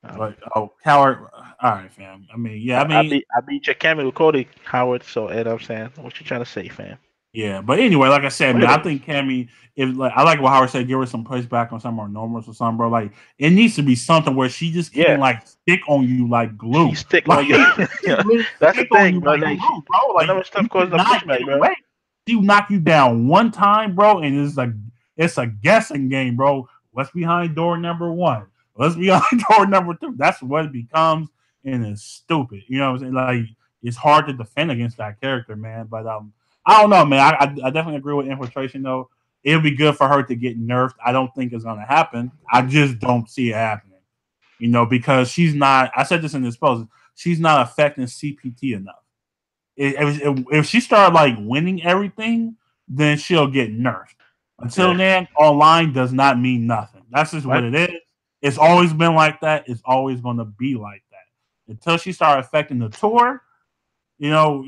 but coward. All right, fam. I mean, yeah, I mean, I beat your Cammy with Cody Howard. So, you know what I'm saying? What you trying to say, fam? yeah. But anyway, like I said, But man, I anyways, think Cammy, if like I like what Howard said, give her some pushback on some more normals or something, bro. Like it needs to be something where she just yeah, can't like stick on you like she glue. stick on Like you. she Yeah, literally that's the stick on thing, you bro. like Like glue, bro. Like whenever you stuff causing a cannot get pushback, bro. away. She knock you down one time, bro, and it's a guessing game, bro. What's behind door number one? What's behind door number two? That's what it becomes, and it's stupid. You know what I'm saying? Like it's hard to defend against that character, man. But I don't know, man. I definitely agree with infiltration though. It'll be good for her to get nerfed. I don't think it's gonna happen. I just don't see it happening. You know, because she's not. I said this in this post. She's not affecting CPT enough. If she started like winning everything, then she'll get nerfed. Until Yeah, then, online does not mean nothing. That's just what what? it is. It's always been like that. It's always going to be like that until she started affecting the tour. Yeah. But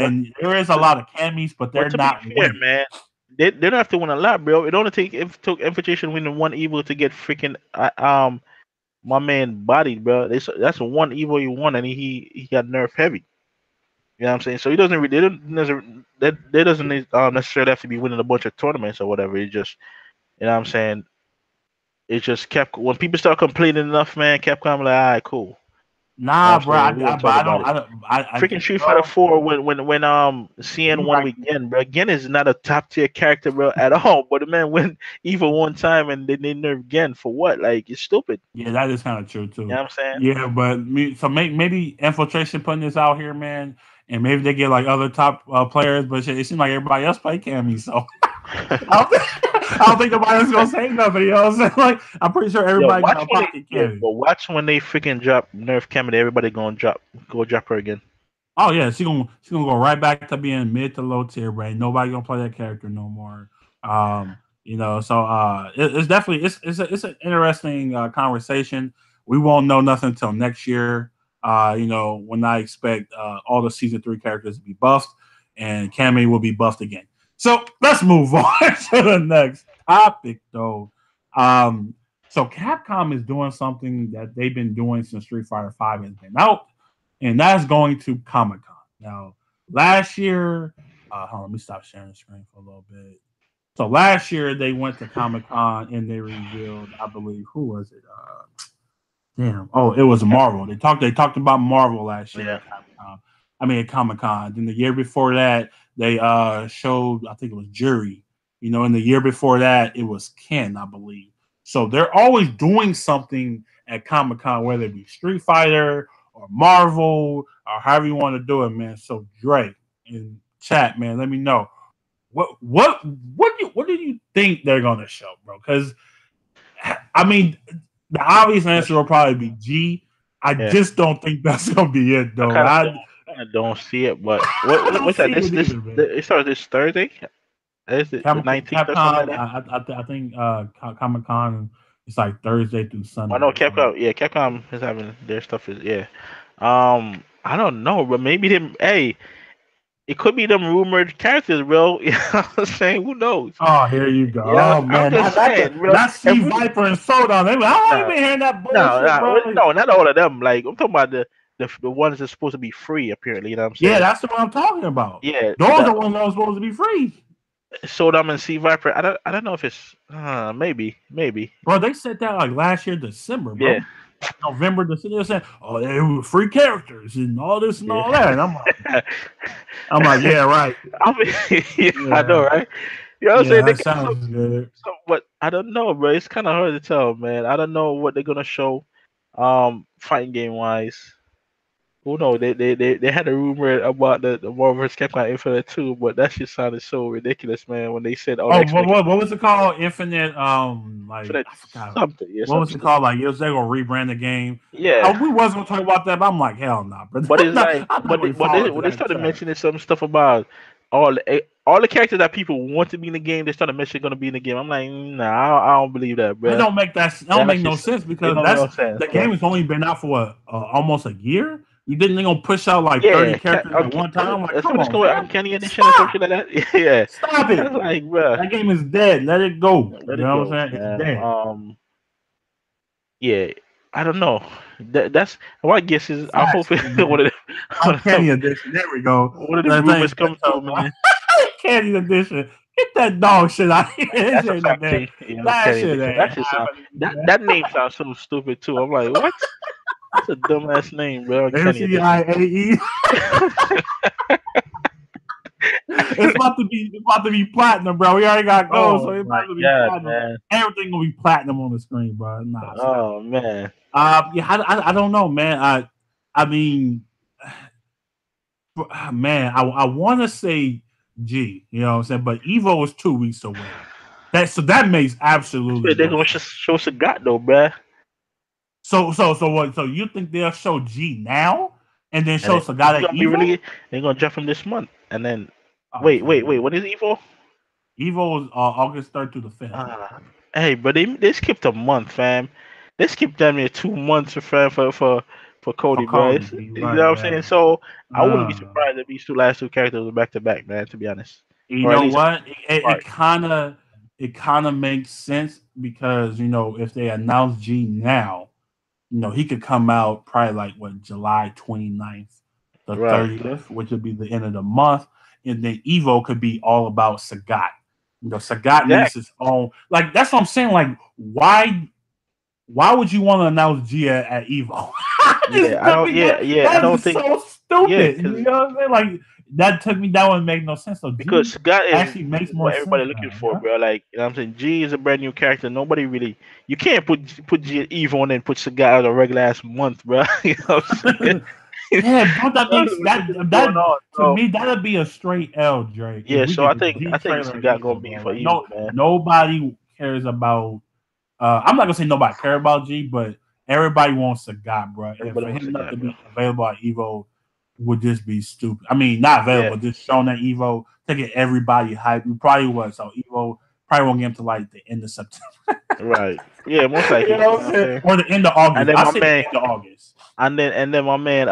And there is a lot of camis, but they're to be not fair, winning. man, they don't have to win a lot, bro. It only took infiltration winning one evil to get freaking my man bodied, bro. That's one evil he won, and he got nerf heavy. You know what I'm saying? So he doesn't. They don't that doesn't necessarily have to be winning a bunch of tournaments or whatever. It just, you know what I'm saying? It just kept when people start complaining enough, man. Capcom like, all right, cool. You know Nah, what I'm bro. saying? We gonna But talk about it. I Freaking think, Street Fighter bro. 4 when CN You won right. with Gen, bro. Gen is not a top tier character, bro, at all. But the man went evil one time and then they nerfed Gen for what? Like it's stupid. Yeah, that is kind of true You know too. what I'm saying? Yeah, but maybe infiltration putting this out here, man, and maybe they get like other top players, but shit, it seems like everybody else play Cammy, so I don't think nobody else gonna say nothing. You know what I'm saying? Like I'm pretty sure Yo, everybody got a pocket Cammy. but watch when they freaking drop nerf Cammy, everybody gonna go drop her again. Oh yeah, she gonna go right back to being mid to low tier, right? Nobody gonna play that character no more. So it's definitely it's an interesting conversation. We won't know nothing until next year. When I expect all the season 3 characters to be buffed, and Cammy will be buffed again. So let's move on to the next topic, though. So Capcom is doing something that they've been doing since Street Fighter 5 has been out, and that's going to Comic Con. Now, last year, hold on, let me stop sharing the screen for a little bit. So last year they went to Comic Con and they revealed, I believe, who was it? It was Marvel. They talked about Marvel last year Yeah. at Comic Con. At Comic Con. Then the year before that, they showed, I think it was Jury. And the year before that, it was Ken, I believe. So they're always doing something at Comic Con, whether it be Street Fighter or Marvel or however you want to do it, man. So Dre in chat, man, let me know what do you think they're gonna show, bro? Because the obvious answer will probably be G. I Yeah. just don't think that's gonna be it, though. I don't see it, but what's that? It starts this Thursday. Is it the 19th or something like that? I think Comic Con is like Thursday through Sunday. I know Capcom. Yeah, Capcom is having their stuff. I don't know, but maybe them. Hey, it could be them rumored characters, bro. You know what I'm saying? Who knows? Oh, here you go. Yeah, Oh man, I'm just saying, bro. that's Steve Viper and Soda. I don't even hearing that bullshit, bro. No, not all of them. Like I'm talking about the ones that's supposed to be free. Apparently, you know what I'm Yeah, saying? that's the one I'm talking about. Yeah, Those are the ones that are supposed to be free. Sodom and Sea Viper. I don't know if it's maybe. Bro, they said that like last year, December, Yeah, bro. November, December. They said, oh, they were free characters and all this and all yeah. that. And I'm like, yeah, right. I mean, yeah, I know, Yeah, right? You know what I'm yeah, saying? They that got sounds good. but I don't know, bro. It's kind of hard to tell, man. I don't know what they're gonna show, fighting game wise. Who knows? They had a rumor about the Marvel vs. Capcom Infinite 2, but that shit sounded so ridiculous, man. When they said all the Oh, explanation what was it called? Infinite, like Infinite I forgot. something, yeah, What was it something. called? Like, it was they gonna rebrand the game. Yeah, We was gonna talk about that, but I'm like, hell no, bro. but it's I'm like, not gonna fall into when they that started trap. mentioning some stuff about all the characters that people want to be in the game, they started mentioning going to be in the game. I'm like, nah, I don't believe that, That bro. don't make that. That don't That's make no just sense it because don't make no sense, the bro. game has only been out for what, almost a year. You didn't they gonna push out like 30 Yeah, characters at one time? Like, that's come what it's on, called, man, Uncanny Edition or stop, something like that. Yeah, stop I it. was like, bro, That game is dead. Let it go. You let it know what go, I'm saying? It's man. dead. Yeah, I don't know. That's my guess is. I hope Facts, man. one of them, Uncanny edition. There we go. one of them That thing. rumors come true, man. Uncanny edition. Get that dog shit out of here. This That's a shit ain't fact there. thing. Yeah, That Uncanny shit Edition. ain't That shit sound happening, man. that name sounds so stupid too. I'm like, what? That's a dumbass name, bro. Uncanny Edition. MCIAE. It's about to be platinum, bro. We already got gold, so Oh it's my about to be god, platinum. man. Everything gonna be platinum on the screen, bro. Nah, stop. Oh man. Yeah, I don't know, man. I mean, man, I want to say G, you know what I'm saying, but Evo is 2 weeks away. That makes absolutely They're no gonna sense. show Sagat though, bruh. So what? So you think they'll show G now and then And show it, Sagat he's at gonna be Evo? really. They're gonna drop him this month, and then wait, Okay, wait, wait. What is Evo? Evo is August 3rd to the 5th. Hey, but they skipped a month, fam. They skipped damn near 2 months for For Cody, bro. Cody, You know what I'm right. saying? So I wouldn't be Uh, surprised if these last two characters were back to back, man. To be honest, you or at know least what? part. It kind of makes sense because if they announce G now, he could come out probably like what July 29th, the Right. 30th, which would be the end of the month, and then Evo could be all about Sagat. Sagat needs Exactly. his own. Like that's what I'm saying. Like why would you want to announce G at Evo? Yeah, I don't. Yeah. I That don't is think. so Yeah, stupid. You because know what I'm saying? Like that took me. That one make no sense. So G Scott actually makes is more what everybody sense looking now. for, Yeah. bro. Like you know what I'm saying, G is a brand new character. Nobody really. You can't put G at Evo and then put Scott out a regular ass month, bro. You know what I'm saying? Yeah, bro, that That's makes what that really going that on. to So me that'd be a straight L, Drake. If yeah, we so get the G I think trailer at Scott gonna Evo, be bro. for Like Evo, man. nobody cares about. I'm not gonna say nobody care about G, but everybody wants a guy, bro. And Everybody for wants him not Scott, to bro. be available at Evo would just be stupid. I mean, not Yeah, available, just shown at Evo to get everybody hyped. We probably was so Evo probably won't get him to like the end of September. right. Yeah, most You likely. know You what know I'm what I'm saying? saying? Or the end of And August. then I my say the man, end of August. my man,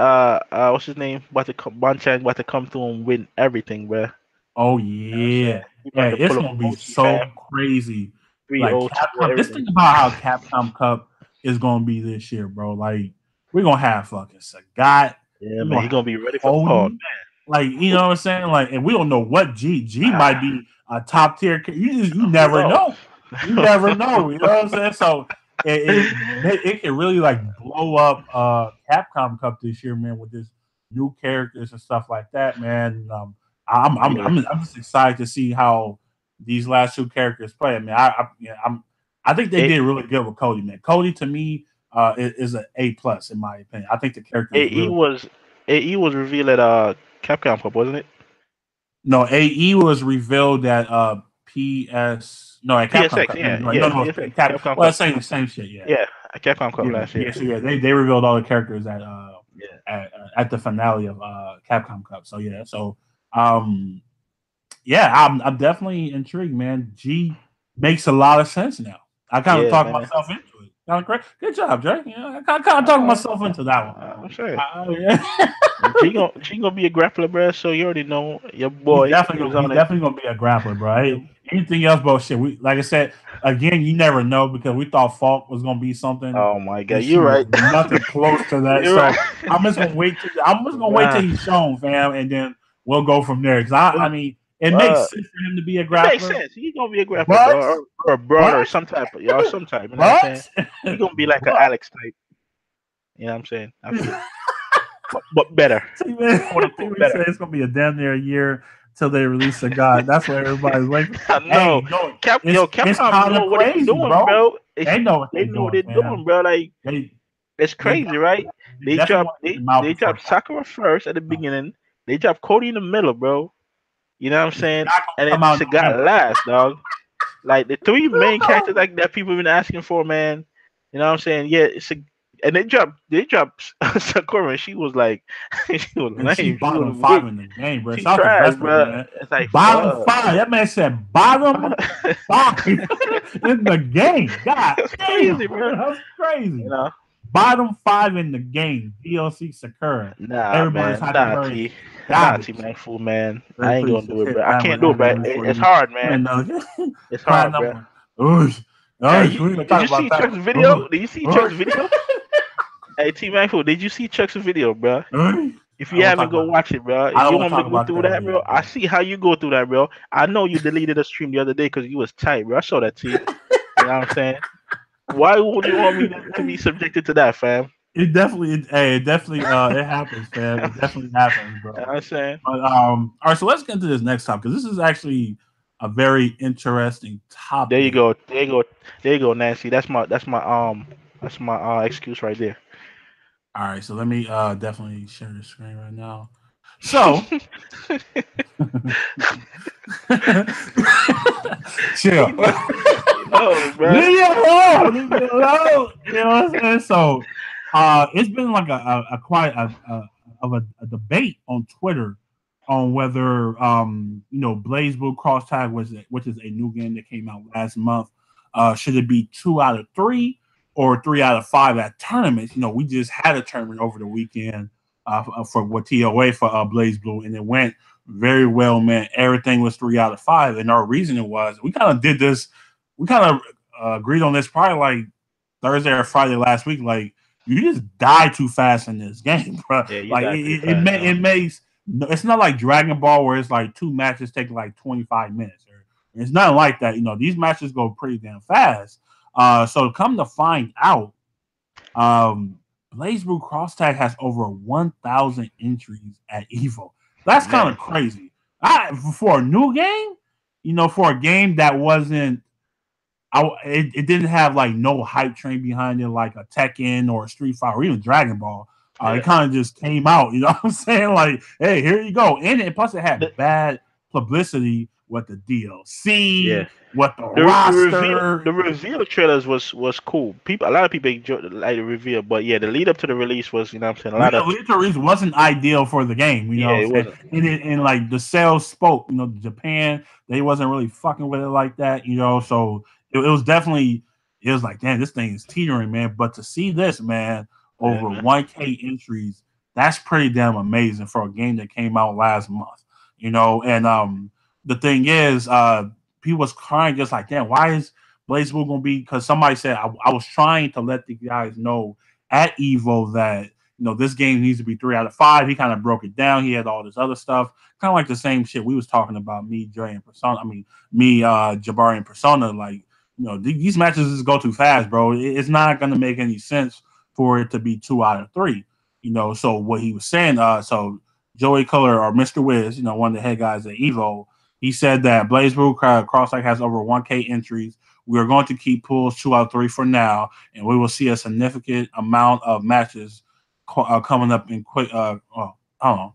what's his name? About to come, Bonchan about to come through and win everything, bro. You know Oh what I'm saying? yeah, He about yeah, to it's pull up gonna be OT, fam. so crazy. Three Like OT, Capcom, just everything. think about how Capcom Cup is gonna be this year, bro. Like we're gonna have fucking Sagat, Yeah, we're man, gonna he have gonna be ready for. Oh, Cody, like you know what I'm saying. Like, and we don't know what G might ah, be a top tier. You who never knows? know. You never know. You know what I'm saying. So it can really like blow up Capcom Cup this year, man, with this new characters and stuff like that, man. Yeah, I'm just excited to see how these last two characters play. I mean, I think they it, did really good with Cody, man. Cody to me is an A+ in my opinion. I think the character is AE really was AE was revealed at Capcom Cup, wasn't it? no. AE was revealed at PS no at Capcom PSX, Cup. yeah, No, yeah, no, it's PSX, Cap. Capcom Well, Cup, same shit. Yeah, yeah, Capcom Cup yeah, last year. yeah. So yeah, they revealed all the characters Yeah, at the finale of Capcom Cup. So yeah, um yeah, I'm definitely intrigued, man. G makes a lot of sense now. I kind of yeah, talked man. myself into it. Kind of great. Good job, Jay. I kind of talked Uh, myself into that one. I'm sure. Yeah. G gonna be a grappler, bro. So you already know your boy. He was He's on it. definitely gonna be a grappler, bro. Your, Anything else, but shit. We like I said again. You never know because we thought Falk was gonna be something, Oh my god, and she you're was right. nothing close to that. You're So right. I'm just gonna wait. I'm just gonna wait till Nah, he's shown, fam, and then we'll go from there. Because I but mean, it makes uh, sense for him to be a it makes grappler, sense. He's gonna be a grappler, but bro, or a brawler, or but some type of y'all, some type. You know what I'm saying? but He's gonna be like an but. Alex type. You know what I'm saying? I feel, but better, quote T-Man unquote better. said it's gonna be a damn near a year till they release a guy. That's what everybody's waiting for. I Hey, know. you know it's Capcom kind know of what they crazy, doing, bro. bro. They know what They they're know what doing, they're doing, fam. bro. Like They it's they crazy, right? They definitely drop want to get him out they before drop that. Sakura first at the beginning. They drop Cody in the middle, bro. You know what I'm It's saying? not And gonna then come out in Sagat November. last, dog. Like the three main characters like that people have been asking for, man. You know what I'm saying? Yeah, and they dropped Sakura and she was like she was And she lame. She bottom was five weak. in the game, bro. She Shout out to trash, Vesper, bro. man. It's like Bottom fuck. five. That man said bottom five in the game. God That's damn, crazy, bro. that's You crazy. know? Bottom five in the game. DLC Sakura. Nah, Everybody's man. hyping Nah, her as T. Nah, T, garbage. man. Fool, man. I Very ain't please gonna just do it, hit bro. I that with can't do it, bro. anime for It's you. hard, man. And It's hard, bro. platinum. Oosh. Hey, Oosh. We gonna did talk you about see that Chuck's one. video? Ooh. Did you see Chuck's Oosh. video? Hey, T, man, fool, did you see Chuck's video, bro? Oosh. If I you don't haven't, talk go about. watch it, bro. I don't You want to want me talk to go about through that that, video, bro? I bro. see how you go through that, bro. I know you deleted a stream the other day because you was tight, bro. I saw that, T. You know what I'm saying? Why would you want me to be subjected to that, fam? It definitely, it happens, fam. It definitely happens, You know bro. what I'm saying? But all right. So let's get into this next topic because this is actually a very interesting There you topic. go. There you go. There you go, Nancy. That's my excuse right there. All right. So let me definitely share the screen right now. So, chill. you know, bro. Leave it alone. Leave it alone. You know what I'm saying? So, it's been like a quite of a debate on Twitter on whether Blaze Blue Cross Tag which is a new game that came out last month. Should it be 2 out of 3 or 3 out of 5 at tournaments? We just had a tournament over the weekend for what TOA for Blaze Blue, and it went very well, man. Everything was 3 out of 5, and our reasoning was we kind of did this. We kind of agreed on this probably like Thursday or Friday last week. Like you just die too fast in this game, bro. Yeah, you Like died pretty fast, it dog. makes no, it's not like Dragon Ball where it's like 2 matches take like 25 minutes. It's not like that. These matches go pretty damn fast. So come to find out, Blaze Blue Cross Tag has over 1,000 entries at Evo. That's kind Man. of crazy. For a new game, for a game that wasn't it didn't have like no hype train behind it like a Tekken or a Street Fighter or even Dragon Ball. It Yeah. kind of just came out, you know what I'm saying? Like, hey, here you go. And plus it had The, bad publicity with the yeah. DLC, with the The reveal roster. the reveal trailers was cool. A lot of people like the reveal, but yeah, the lead up to the release was, you know what I'm saying, a lot of Literally wasn't ideal for the game, you yeah, know what it I'm saying? wasn't. And like the sales spoke, Japan, they wasn't really fucking with it like that, so it was definitely, it was like, damn, this thing is teetering, man. But to see this, man, Yeah, over man. 1K entries, that's pretty damn amazing for a game that came out last month, and the thing is, people was crying just like, damn, why is BlazBlue gonna be, because somebody said I was trying to let the guys know at Evo that this game needs to be 3 out of 5. He kind of broke it down. He had all this other stuff, kind of like the same shit we was talking about. Me, Dre, and Persona. I mean, me, Jabari, and Persona. Like, these matches just go too fast, bro. It's not gonna make any sense for it to be 2 out of 3. So what he was saying, so Joey Color or Mr. Wiz, one of the head guys at Evo, he said that Blaze Blue Crosslight has over 1K entries. We are going to keep pools 2 out of 3 for now, and we will see a significant amount of matches coming up in quick. I don't know.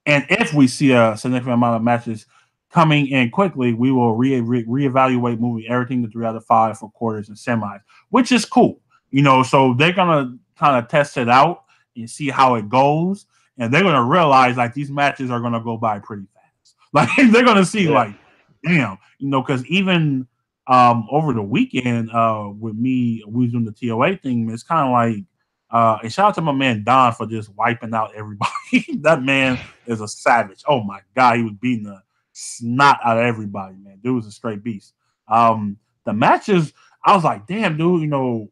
And if we see a significant amount of matches coming in quickly, we will reevaluate moving everything to 3 out of 5 for quarters and semis, which is cool. So they're gonna kind of test it out and see how it goes, and they're gonna realize like these matches are gonna go by pretty fast. Like they're gonna see Yeah. like, damn, because even over the weekend with me, we was doing the TOA thing. It's kind of like, and shout out to my man Don for just wiping out everybody. That man is a savage. Oh my god, he was beating the snot out of everybody, man. Dude was a straight beast. The matches, I was like, damn, dude, you know,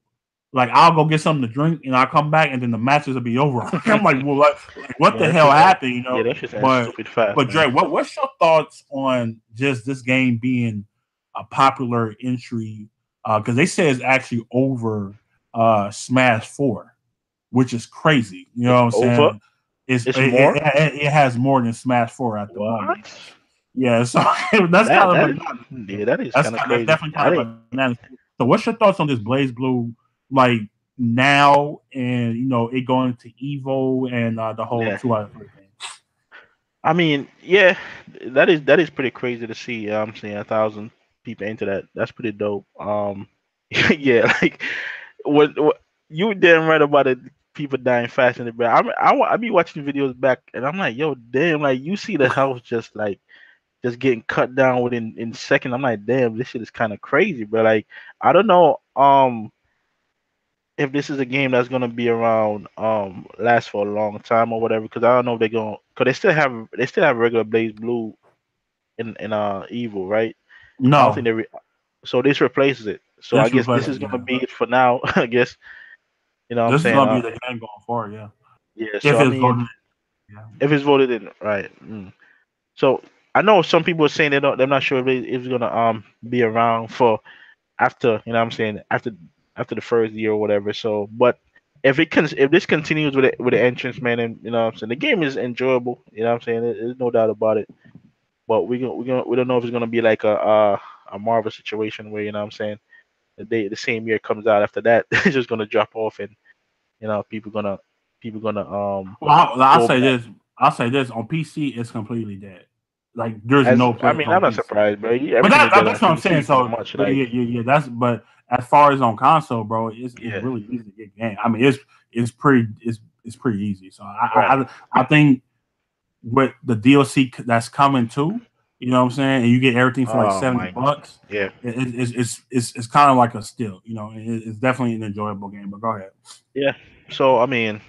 like I'll go get something to drink and I'll come back and then the matches will be over. I'm like, well, like what the hell happened, you know? That's just But stupid fast, but Dre, man. what's your thoughts on just this game being a popular entry? Because they say it's actually over Smash 4, which is crazy. You know It's what I'm over. saying? It's It's more. it has more than Smash 4 at the moment. What? Yeah, so that's That kind of that is bananas. yeah, that is That's kind of that's crazy. definitely I kind didn't. of bananas. So, what's your thoughts on this Blaze Blue, like now, and you know it going to Evo and the whole Yeah. 2 out of 3 thing? I mean, yeah, that is pretty crazy to see. I'm seeing 1,000 people into that. That's pretty dope. Yeah, like what you damn right about it. People dying fast in the back. I be watching videos back, and I'm like, yo, damn, like you see the house just getting cut down within in seconds. I'm like, damn, this shit is kind of crazy, bro. Like, I don't know, if this is a game that's gonna be around, last for a long time or whatever. Because I don't know if they're gonna, because they still have regular Blaze Blue in Evil, right? I don't think No, so this replaces it. So I this guess this replaces is gonna yeah. be it for now. I guess you know what I'm This is saying. gonna be the game going forward, yeah. Yeah. If So I it's mean, voted, yeah. if it's voted in, right? So I know some people are saying they don't. They're not sure if it's gonna be around for after, you know what I'm saying, after the first year or whatever. So, but if this continues with the entrance, man, and you know what I'm saying, the game is enjoyable. You know what I'm saying, there's no doubt about it. But we don't know if it's gonna be like a Marvel situation where, you know what I'm saying, the same year comes out after that, it's just gonna drop off, and you know people gonna Well, I'll go say back. this. I'll say this on PC, it's completely dead. Like there's As no I players mean, on I'm not PC. surprised, bro. But Everything is dead on that's what I'm saying. PC pretty So much. yeah, Like, yeah. That's but as far as on console, bro, it's yeah, really easy to get game. I mean, it's pretty easy. So right. I think with the DLC that's coming too, you know what I'm saying, and you get everything for like Oh $70. my, yeah. It's kind of like a steal. You know, it's definitely an enjoyable game. But go ahead. Yeah. So I mean,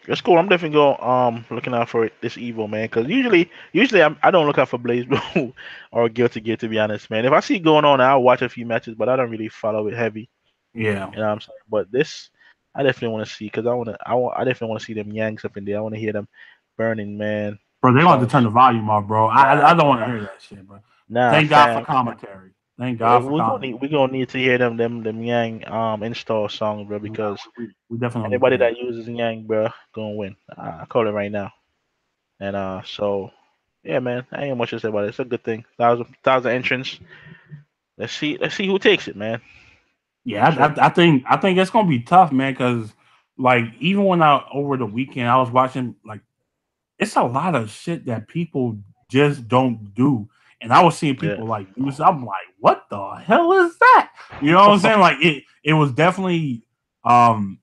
it's cool. I'm definitely going looking out for this Evo, man. Because usually I don't look out for Blaze Blue or Guilty Gear, to be honest, man. If I see it going on, I'll watch a few matches, but I don't really follow it heavy. Yeah. You know what I'm saying? But this, I definitely want to see, because I definitely want to see them Yanks up in there. I want to hear them burning, man. Bro, they want to turn Songs. the volume off, bro. I don't want to Nah, hear that shit, bro. nah, Thank God for fam. commentary. Thank Yeah, God for commentary. we gonna need to hear them Yang install songs, bro, Yeah, because we definitely need to anybody hear that that. uses Yang, bro, gonna win. I call it right now. And so yeah, man, I ain't much to say about it. It's a good thing. Thousand entrants. Let's see who takes it, man. Yeah, For sure. I think it's gonna be tough, man. Because like even when I over the weekend I was watching, like it's a lot of shit that people just don't do, and I was seeing Yeah. people like do this. I'm like, what the hell is that? You know what I'm saying? Like it was definitely um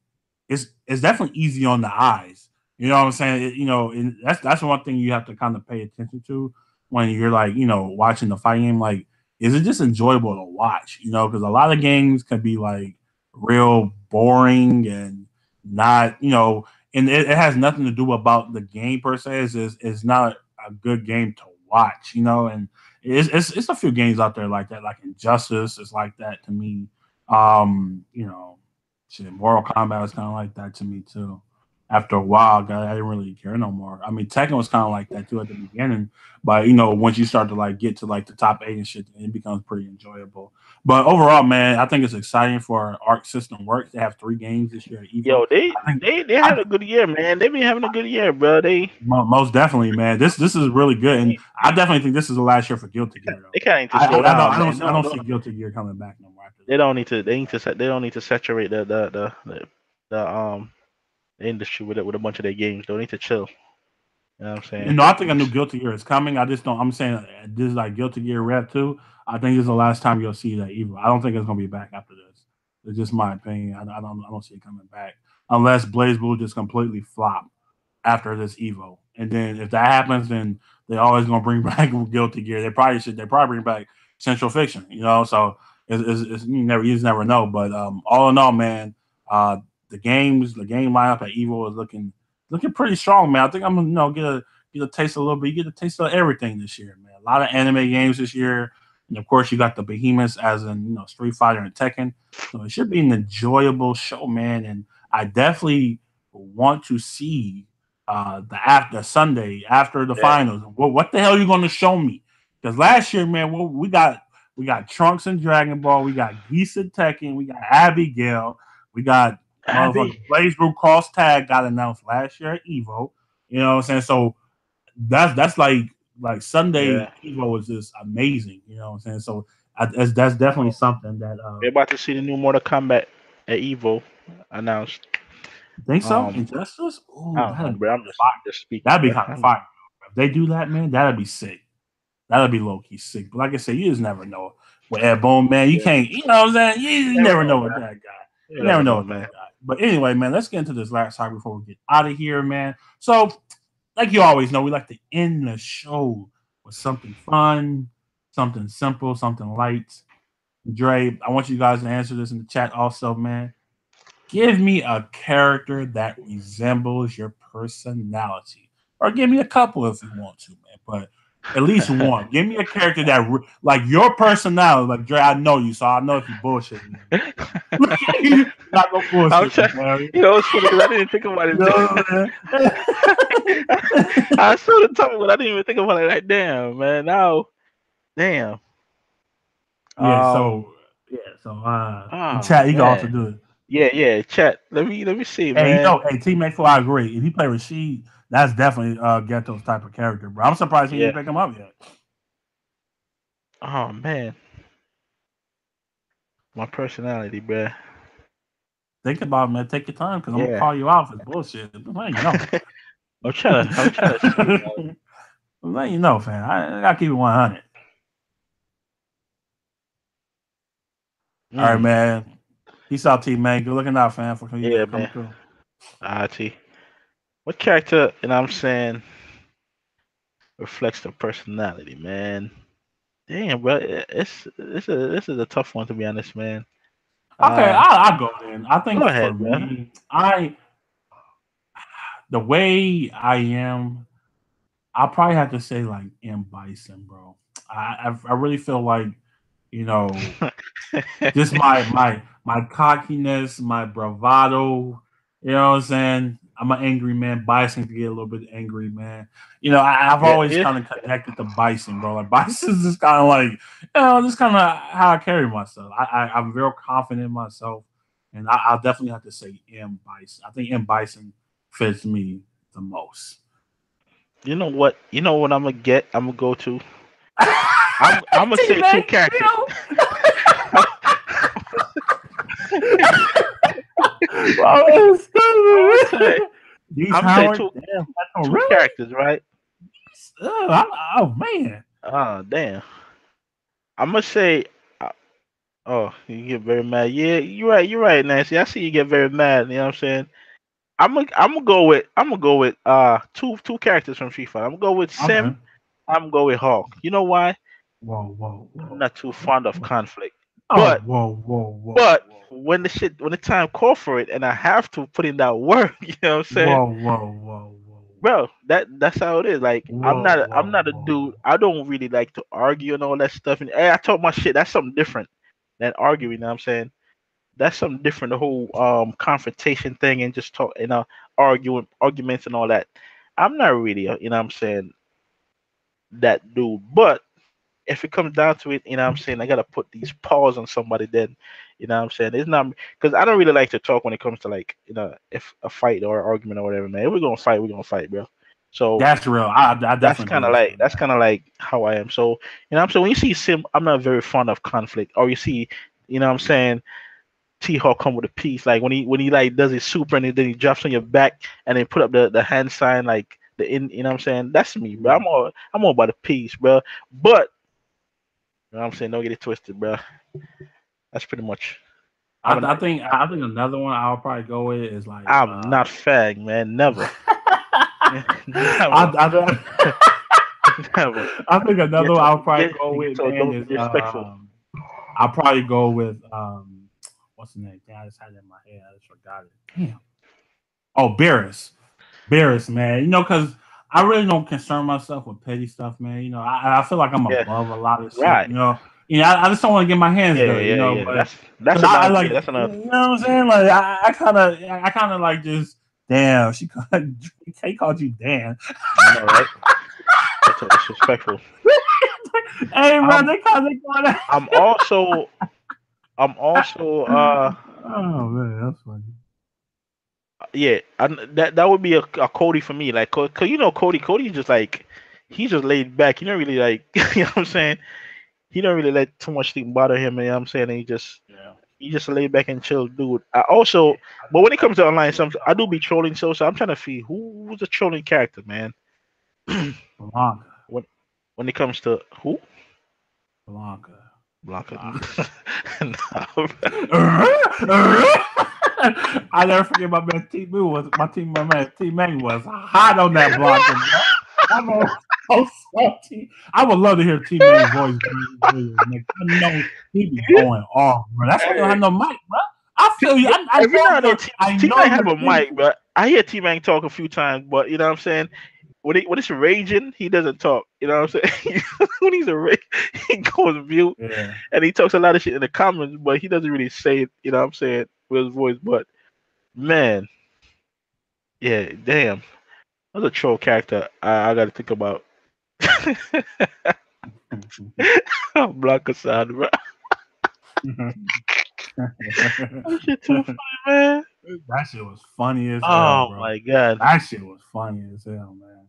it's definitely easy on the eyes. You know what I'm saying? You know, and that's one thing you have to kind of pay attention to when you're like, you know, watching the fighting game. Like, is it just enjoyable to watch? You know, because a lot of games can be like real boring and not, you know, and it has nothing to do about the game per se. It's not a good game to watch, you know, and it's a few games out there like that, like Injustice is like that to me. You know, shit, Mortal Kombat was kind of like that to me too. After a while, I didn't really care no more. I mean, Tekken was kind of like that too at the beginning, but you know, once you start to like get to like the top 8 and shit, it becomes pretty enjoyable. But overall, man, I think it's exciting for our Arc System works. They have 3 games this year at Evo. Yo, they I think they they had I, a good year, man. They been having a good year, bro. most definitely, man. This is really good, and I definitely think this is the last year for Guilty Gear though. they kind of need to slow down, man. I don't see Guilty Gear coming back no more after They this. don't need to. They don't need to saturate the industry with a bunch of their games. They need to chill. You know what I'm You saying? know, I think a new Guilty Gear is coming. I just don't. I'm saying this is like Guilty Gear Rev 2. I think this is the last time you'll see that Evo. I don't think it's gonna be back after this. It's just my opinion. I don't see it coming back unless Blaze Blue just completely flop after this Evo. And then if that happens, then they're always gonna bring back Guilty Gear. They probably should. They probably bring back Central Fiction. You know, so you just never know. But all in all, man, the game lineup at Evo is looking pretty strong, man. I think I'm gonna get get a taste of a little bit. You get a taste of everything this year, man. A lot of anime games this year, and of course, you got the behemoths as in Street Fighter and Tekken. So it should be an enjoyable show, man. And I definitely want to see the after Sunday after the Yeah. finals. What the hell are you going to show me? Because last year, man, we got Trunks and Dragon Ball, we got Geese and Tekken, we got Abigail, we got Abby. motherfucking Blaze Brew Cross Tag got announced last year at Evo. You know what I'm saying? So that's like Sunday Yeah. Evo was just amazing. You know what I'm saying? So that's definitely something that We're about to see the new Mortal Kombat at Evo announced. think so. Um, Injustice, I ooh, don't know, that'd be bro. I'm fire. just speaking, That'd be bro. kind of fire. If they do that, man, that'd be sick. That'd be low key sick. But like I said, you just never know. With Ed Boon, man, you Yeah. can't. You know what I'm saying? You Never never know, know with bro. that guy. You You never never know know, with man. that guy. But anyway, man, let's get into this last topic before we get out of here, man. So, like you always know, we like to end the show with something fun, something simple, something light. Dre, I want you guys to answer this in the chat also, man. Give me a character that resembles your personality, or give me a couple if you want to, man. But at least one. Give me a character that like your personality. Like Dre, I know you, so I know if you bullshit me. You're not gonna I'm bullshit me, trying. man. You know, it's funny because I didn't think about You it. know, man. I saw the topic, but I didn't even think about it. Like, damn, man. Now, damn. Yeah. Um. In Oh chat, you can also man. do it. Yeah. Chat. Let me see, Hey, man. hey, teammate, for I agree. If he play Rashid, that's definitely Ghetto's type of character, bro. I'm surprised he Yeah. didn't pick him up yet. Oh man. My personality, bruh. Think about it, man. Take your time because I'm gonna Yeah. call you out for bullshit. I'm letting you know. I'm trying to see. I'm letting you know, fam. I gotta keep it 100. All right, Mm, man. Peace out, team, man. Good looking out, fam, for yeah, coming man. through. See. What character, and I'm saying, reflects the personality, man? Damn, bro. This is a tough one to be honest, man. Okay, Uh, I'll go then. I go think for ahead, bro. me, the way I am, I'll probably have to say like M Bison, bro. I really feel like you know just my cockiness, my bravado. You know what I'm saying? I'm an angry man. Bison can get a little bit angry, man. I've Yeah, always yeah. kind of connected to Bison, bro. Like Bison's just kind of like, just kind of how I carry myself. I'm very confident in myself, and I'll definitely have to say M Bison. I think M Bison fits me the most. You know what? You know what I'm gonna get? I'm gonna go to. I'm gonna say two Teammate, characters. chill. Well, that's I'm gonna say. stupid. These I'm gonna say Howard, two damn, that's two really? characters, right? Oh man. Oh damn. I'm gonna say. uh, Oh, you get very mad. Yeah, you're right. You're right, Nancy. I see you get very mad. You know what I'm saying? I'm gonna go with two characters from Street Fighter. I'm gonna go with Okay. Sim. I'm gonna go with Hawk. You know why? I'm Whoa. not too fond of conflict. Oh, But whoa, but when the time call for it and I have to put in that work, you know what I'm saying? Bro, that's how it is. Like I'm not a dude. whoa. I don't really like to argue and all that stuff. And hey, I talk my shit. That's something different than arguing. You know what I'm saying? That's something different. The whole confrontation thing and just talk, arguments and all that. I'm not really, you know what I'm saying, that dude. But if it comes down to it, you know what I'm saying, I gotta put these paws on somebody. Then, you know what I'm saying, it's not because I don't really like to talk when it comes to like if a fight or argument or whatever, man. If we're gonna fight, bro. So That's real. I that's definitely kind agree of with you like on that's that. kind of like how I am. So you know what I'm saying, when you see Sim, I'm not very fond of conflict. Or you see, you know what I'm saying, T Hawk come with a piece. Like when he like does his super and then he drops on your back and then put up the hand sign like you know what I'm saying? That's me, bro. Yeah. I'm all about the peace, bro. But you know what I'm saying, don't get it twisted, bro. That's pretty much. I'm I not. think I think another one I'll probably go with is like I'm not fag, man. Never, never, I, never. I think another one I'll probably go You get with, so man, don't is be respectful. I'll probably go with what's the name? Damn, I just had it in my head. I just forgot it. Damn. Oh, Barris, man. Because I really don't concern myself with petty stuff, man. You know, I feel like I'm Yeah, above a lot of shit. right. You know, I just don't want to get my hands Yeah, dirty. You yeah, know, yeah. but That's I another. like, Yeah, that's you another. know what I'm saying? Like, I kind of like just, damn, Kay called you Dan. I know, right? That's so disrespectful. Hey, bro, I'm they call that. I'm also I'm also Oh man, that's funny. yeah, that would be a Cody for me. Like, cause you know Cody just like he's just laid back. He don't really like you know what I'm saying. He don't really let too much thing bother him. You know what I'm saying. And Yeah. he just laid back and chill, dude. I also, but when it comes to online, some I do be trolling. So I'm trying to see who's a trolling character, man. Blanca. when when it comes to who Blanca. Blanca. Blanca. Nah, I never forget my man T Boo was my man T Mang was hot on that Blanca, bro. I know so salty. I would love to hear T Mang's voice during these videos, man. I know he be going off, bro. That's why you don't have hey, no mic, bro. I feel you. every now and then I T know Mac have you're a mic, thinking. but I hear T Mac talk a few times. But you know what I'm saying. When it's raging, he doesn't talk. You know what I'm saying? When he's a rage, he goes mute Yeah. and he talks a lot of shit in the comments, but he doesn't really say it. You know what I'm saying with his voice. But man, yeah, damn, that's a troll character. I got to think about. Blanca Side, bro. That shit too funny, man. That shit was funny as hell, Oh bro. my god. That shit was funny as hell, man.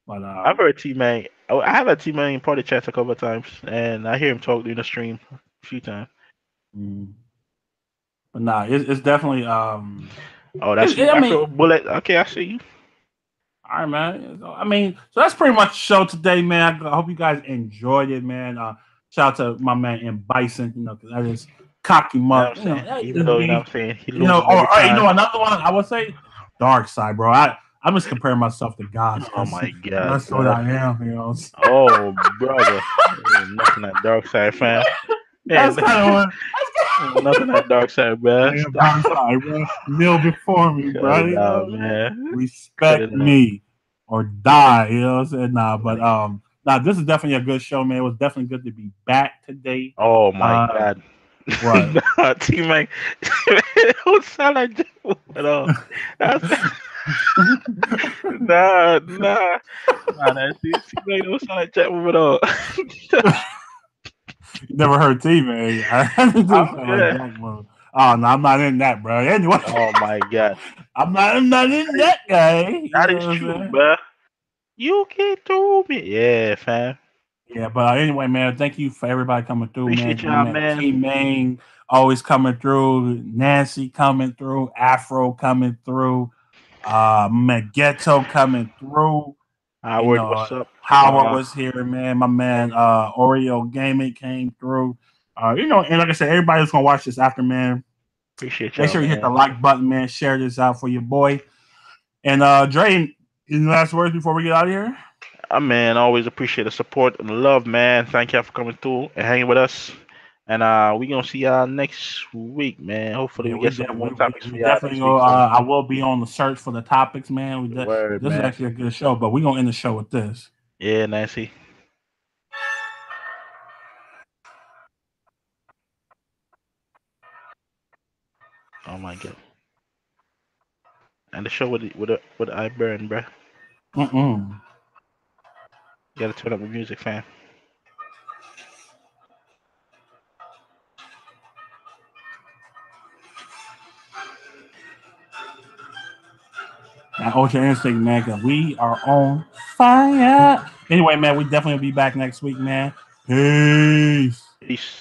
But I've heard T Mac. I have a T Mac party chats a couple of times, and I hear him talk during the stream a few times. mm, but nah, it's definitely Oh, that's you, I mean, Afro Bullet. Okay, I see you. all right, man. So, I mean, so that's pretty much the show today, man. I hope you guys enjoyed it, man. Shout out to my man in Bison, you know, because I just cocky You know what muck, I'm you know, saying? that Even is though you know me, what I'm saying, he you know, loses every you time. know, another one I would say, Dark Side, bro. I'm just comparing myself to gods Oh because my god, that's what bro. I am, you know. Oh brother, ain't nothing that dark side, fam. That's Ain't, kind of what. ain't nothing that dark side, bro. Yeah, Dark Stop. Side, bro. Kneel before me, Cut bro. it You out, know, man. Cut respect it out. me or die. You know what I'm saying? Nah, but Like, nah, this is definitely a good show, man. It was definitely good to be back today. oh my Uh, god. what? Nah, T-Mac, it don't sound like that at all. That's, nah. That T-Mac don't sound like Jack at all. Never heard T, man. I do I'm sound like good. Jack, bro. Oh no, I'm not in that, bro. Anyway, Oh my god. I'm not in that guy. You That know is what I'm true, saying? bruh. You get through me. Yeah, fam. Yeah, but anyway, man, thank you for everybody coming through, Appreciate man. My y'all, man man. T Main always coming through, Nancy coming through, Afro coming through, my man Ghetto coming through. You Howard, know, what's up? Howard was here, man. My man Oreo Gaming came through. You know, and like I said, everybody who's gonna watch this after, man, Appreciate make y'all, sure you hit the man. like button, man. Share this out for your boy. And Dre, any last words before we get out of here? Man, always appreciate the support and the love, man. Thank y'all for coming through and hanging with us. And we gonna see y'all next week, man. Hopefully Yeah, we get some more topics we for y'all definitely next go. week. So I will be on the search for the topics, man. word, This is man. actually a good show, but we're gonna end the show with this. Yeah, Nancy. Oh my god. And the show with I burn, bruh. Mm-mm. You gotta turn up the music, fam. That Ultra Instinct, man, because we are on fire. Anyway, man, we definitely will be back next week, man. Peace. Peace.